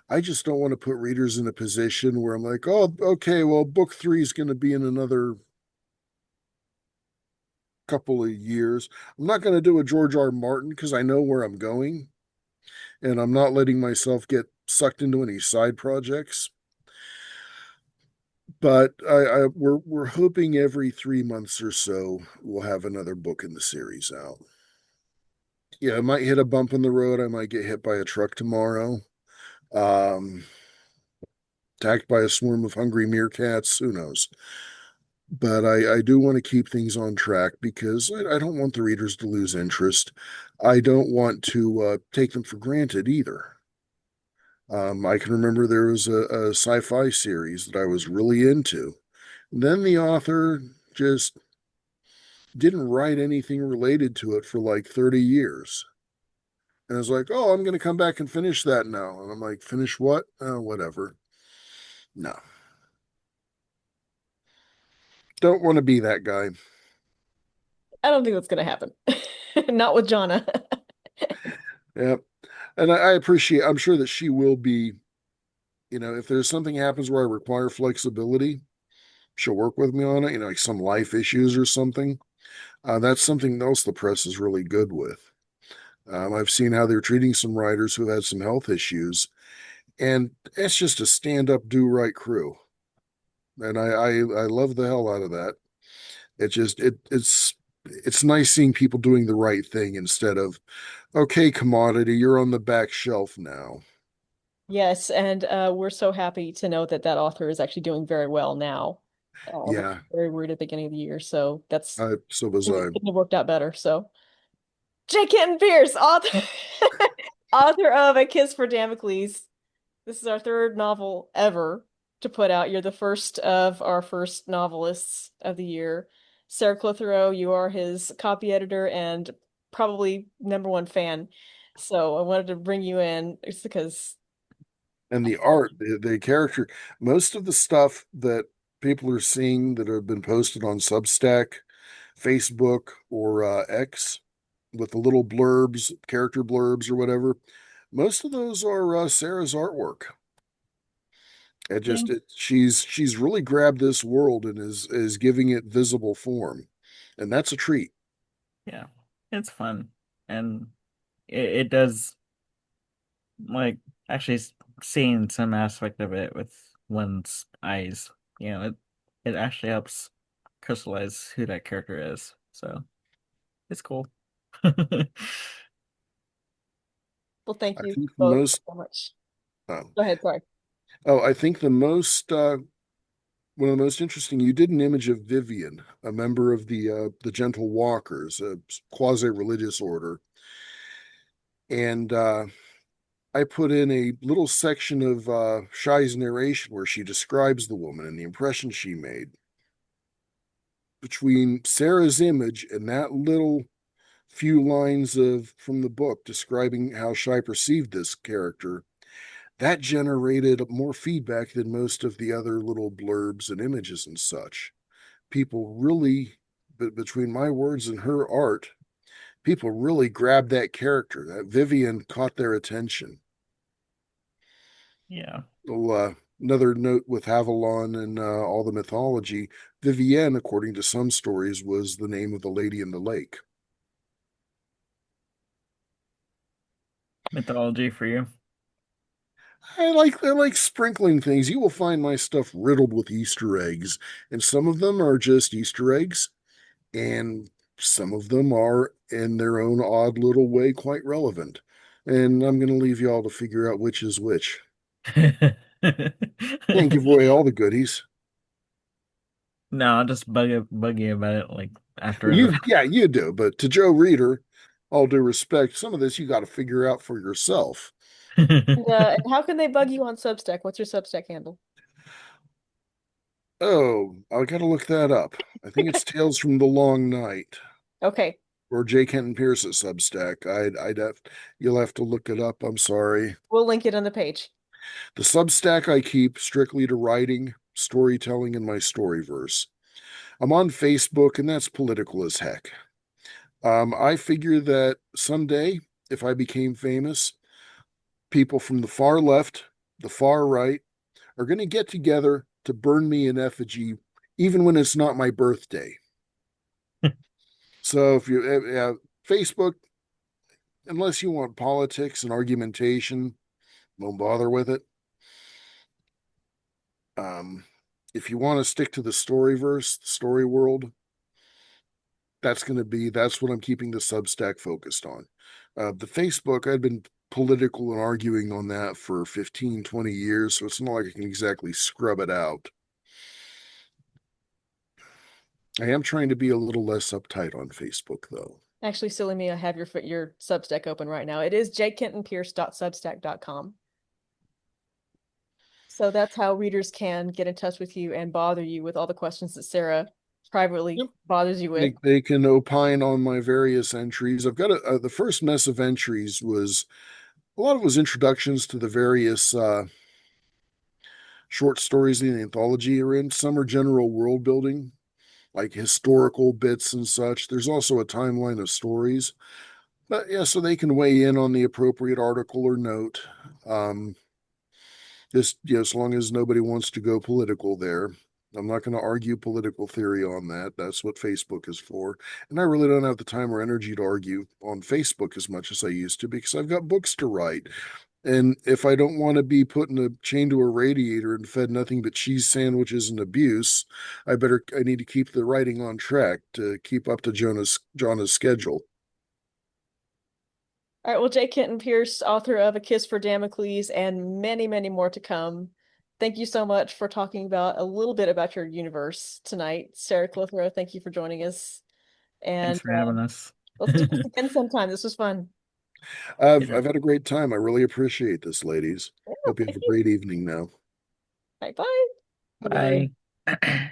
I just don't want to put readers in a position where I'm like, oh, okay, well, book three is going to be in another couple of years. I'm not going to do a George R. Martin because I know where I'm going, and I'm not letting myself get sucked into any side projects. But we're hoping every 3 months or so we'll have another book in the series out. Yeah, I might hit a bump in the road. I might get hit by a truck tomorrow. Um, attacked by a swarm of hungry meerkats. Who knows? But I do want to keep things on track because I don't want the readers to lose interest. I don't want to take them for granted either. I can remember there was a sci-fi series that I was really into. Then the author just didn't write anything related to it for like 30 years. And I was like, oh, I'm going to come back and finish that now. And I'm like, finish what? Oh, whatever. No, don't want to be that guy. I don't think that's going to happen. Not with Jonna. Yep. And I appreciate, I'm sure that she will be, if there's something happens where I require flexibility, she'll work with me on it, like some life issues or something. That's something else the press is really good with. I've seen how they're treating some writers who had some health issues, and it's just a stand up, do right crew. and I love the hell out of that. It just it's nice seeing people doing the right thing instead of, okay, commodity, you're on the back shelf now. Yes, and we're so happy to know that that author is actually doing very well now. We were Yeah, very worried at the beginning of the year, so that's so was I. couldn't have worked out better. So, J. Kenton Pierce, author author of A Kiss for Damocles. This is our third novel ever to put out. You're the first of our first novelists of the year. Sarah Clitheroe, you are his copy editor and probably number one fan. So I wanted to bring you in just because And the art, the character, most of the stuff that people are seeing that have been posted on Substack, Facebook, or X with the little blurbs, character blurbs or whatever, most of those are Sarah's artwork. She's really grabbed this world and is giving it visible form, and that's a treat. Yeah, it's fun. And it does like actually seeing some aspect of it with one's eyes, it actually helps crystallize who that character is. So it's cool. well, thank I you think the both most so much. uh, Go ahead, sorry. I think the most one of the most interesting. You did an image of Vivian, a member of the Gentle Walkers, a quasi-religious order, and I put in a little section of Shai's narration where she describes the woman and the impression she made. Between Sarah's image and that little few lines of from the book describing how Shai perceived this character, that generated more feedback than most of the other little blurbs and images and such. People really, but between my words and her art, people really grabbed that character. That Vivian caught their attention. Yeah. Well, another note with Avalon and all the mythology, Vivienne, according to some stories, was the name of the lady in the lake. Mythology for you. I like sprinkling things. You will find my stuff riddled with Easter eggs, and some of them are just Easter eggs, and some of them are in their own odd little way quite relevant. And I'm going to leave you all to figure out which is which. Can't give away all the goodies. No, I'll just bug you about it like Well, after the you do, but to Joe Reader, all due respect, some of this you got to figure out for yourself. And how can they bug you on Substack? What's your Substack handle? Oh, I got to look that up. I think it's Tales from the Long Night Okay, or J. Kenton Pierce at Substack. You'll have to look it up. I'm sorry. we'll link it on the page. The Substack I keep strictly to writing, storytelling, and my storyverse. I'm on Facebook, and that's political as heck. I figure that someday, if I became famous, people from the far left, the far right, are going to get together to burn me in effigy, even when it's not my birthday. So if you Facebook, unless you want politics and argumentation, don't bother with it. Um, if you want to stick to the storyverse, the story world, that's what I'm keeping the Substack focused on. The Facebook, I've been political and arguing on that for 15, 20 years, so it's not like I can exactly scrub it out. I am trying to be a little less uptight on Facebook, though. Actually, silly me, I have your Substack open right now. It is jkentonpierce.substack.com. So that's how readers can get in touch with you and bother you with all the questions that Sarah privately Yep. bothers you with. They can opine on my various entries. I've got the first mess of entries was a lot of it was introductions to the various short stories in the anthology are in. Some are general world building, like historical bits and such. There's also a timeline of stories. But yeah, so they can weigh in on the appropriate article or note. Um, just as long as nobody wants to go political there. I'm not going to argue political theory on that. That's what Facebook is for. And I really don't have the time or energy to argue on Facebook as much as I used to because I've got books to write. And if I don't want to be put in a chained to a radiator and fed nothing but cheese sandwiches and abuse, I need to keep the writing on track to keep up to Jonah's schedule. All right, well, J. Kenton Pierce, author of A Kiss for Damocles and many, many more to come. Thank you so much for talking about a little bit about your universe tonight. Sarah Clitheroe, thank you for joining us. Thanks And for having us. let's do this again sometime. This was fun. I've had a great time. I really appreciate this, ladies. Yeah, Hope you have thank a you. great evening now. Bye bye. Bye.